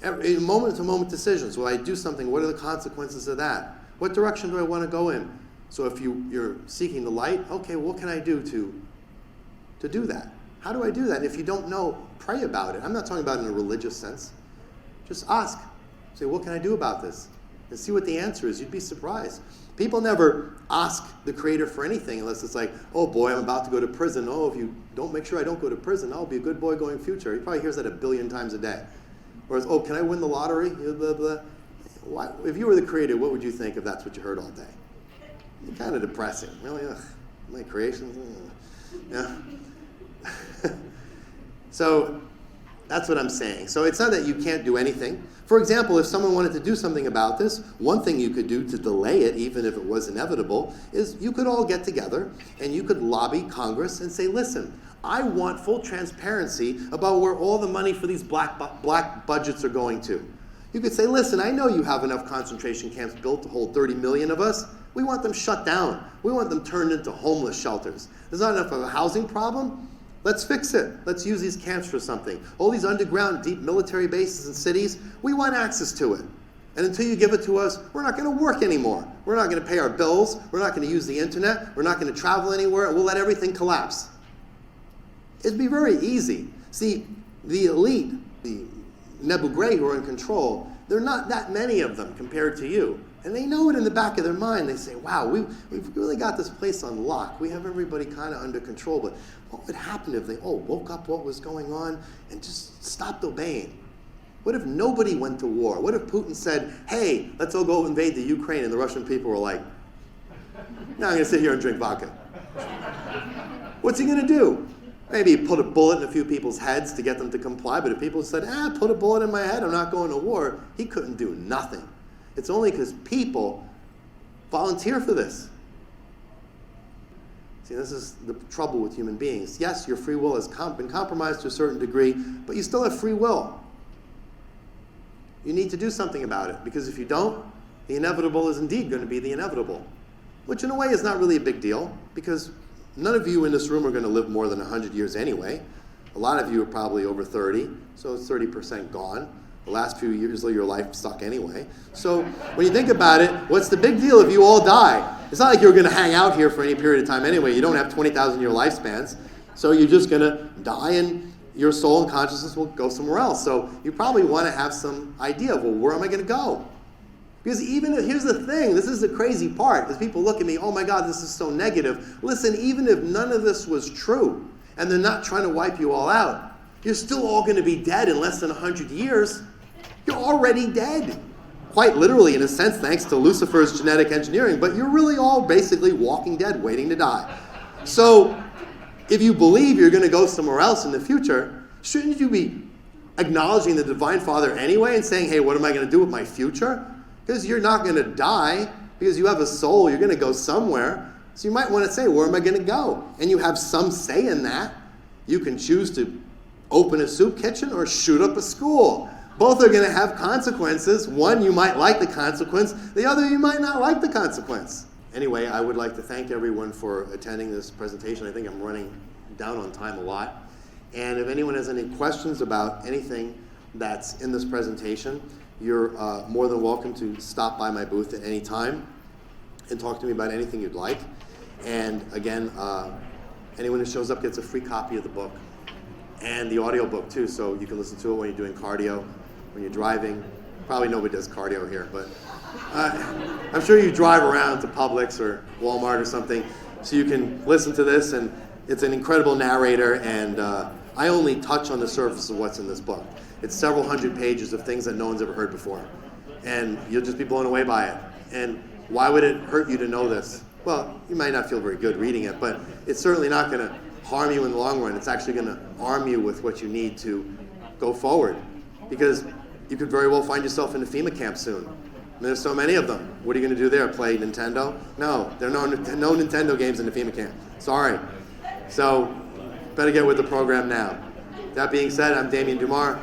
In moment-to-moment decisions. Will I do something? What are the consequences of that? What direction do I want to go in? So if you're seeking the light, okay, what can I do to do that? How do I do that? If you don't know, pray about it. I'm not talking about it in a religious sense. Just ask. Say, what can I do about this? And see what the answer is. You'd be surprised. People never ask the Creator for anything unless it's like, oh boy, I'm about to go to prison. Oh, if you don't make sure I don't go to prison, I'll be a good boy going future. He probably hears that 1 billion times a day. Whereas, oh, can I win the lottery? Blah, blah. Why, if you were the Creator, what would you think if that's what you heard all day? It's kind of depressing. Really? Ugh, my creations? Yeah. So that's what I'm saying. So it's not that you can't do anything. For example, if someone wanted to do something about this, one thing you could do to delay it, even if it was inevitable, is you could all get together and you could lobby Congress and say, listen, I want full transparency about where all the money for these black budgets are going to. You could say, listen, I know you have enough concentration camps built to hold 30 million of us. We want them shut down. We want them turned into homeless shelters. There's not enough of a housing problem. Let's fix it. Let's use these camps for something. All these underground deep military bases and cities, we want access to it. And until you give it to us, we're not going to work anymore. We're not going to pay our bills. We're not going to use the internet. We're not going to travel anywhere. We'll let everything collapse. It'd be very easy. See, the elite, the Nebu Gray who are in control, there are not that many of them compared to you. And they know it in the back of their mind. They say, wow, we've really got this place on lock. We have everybody kind of under control. But what would happen if they all woke up what was going on and just stopped obeying? What if nobody went to war? What if Putin said, hey, let's all go invade the Ukraine, and the Russian people were like, no, I'm going to sit here and drink vodka. What's he going to do? Maybe put a bullet in a few people's heads to get them to comply, but if people said, put a bullet in my head, I'm not going to war, he couldn't do nothing. It's only because people volunteer for this. See, this is the trouble with human beings. Yes, your free will has been compromised to a certain degree, but you still have free will. You need to do something about it, because if you don't, the inevitable is indeed going to be the inevitable, which in a way is not really a big deal, because none of you in this room are going to live more than 100 years anyway. A lot of you are probably over 30, so it's 30% gone. The last few years of your life suck anyway. So when you think about it, what's the big deal if you all die? It's not like you're going to hang out here for any period of time anyway. You don't have 20,000 year lifespans, so you're just going to die and your soul and consciousness will go somewhere else. So you probably want to have some idea of, well, where am I going to go? Because even if, here's the thing, this is the crazy part, because people look at me, oh my God, this is so negative. Listen, even if none of this was true, and they're not trying to wipe you all out, you're still all going to be dead in less than 100 years. You're already dead. Quite literally, in a sense, thanks to Lucifer's genetic engineering, but you're really all basically walking dead, waiting to die. So if you believe you're going to go somewhere else in the future, shouldn't you be acknowledging the Divine Father anyway and saying, hey, what am I going to do with my future? Because you're not going to die, because you have a soul, you're going to go somewhere. So you might want to say, where am I going to go? And you have some say in that. You can choose to open a soup kitchen or shoot up a school. Both are going to have consequences. One, you might like the consequence. The other, you might not like the consequence. Anyway, I would like to thank everyone for attending this presentation. I think I'm running down on time a lot. And if anyone has any questions about anything that's in this presentation, you're more than welcome to stop by my booth at any time and talk to me about anything you'd like. And again, anyone who shows up gets a free copy of the book and the audio book too, so you can listen to it when you're doing cardio, when you're driving. Probably nobody does cardio here, but I'm sure you drive around to Publix or Walmart or something, so you can listen to this, and it's an incredible narrator, and I only touch on the surface of what's in this book. It's several hundred pages of things that no one's ever heard before, and you'll just be blown away by it. And why would it hurt you to know this? Well, you might not feel very good reading it, but it's certainly not going to harm you in the long run. It's actually going to arm you with what you need to go forward, because you could very well find yourself in a FEMA camp soon. And there's so many of them. What are you going to do there? Play Nintendo? No, there are no Nintendo games in the FEMA camp. Sorry. So, better get with the program now. That being said, I'm Damien Dumar.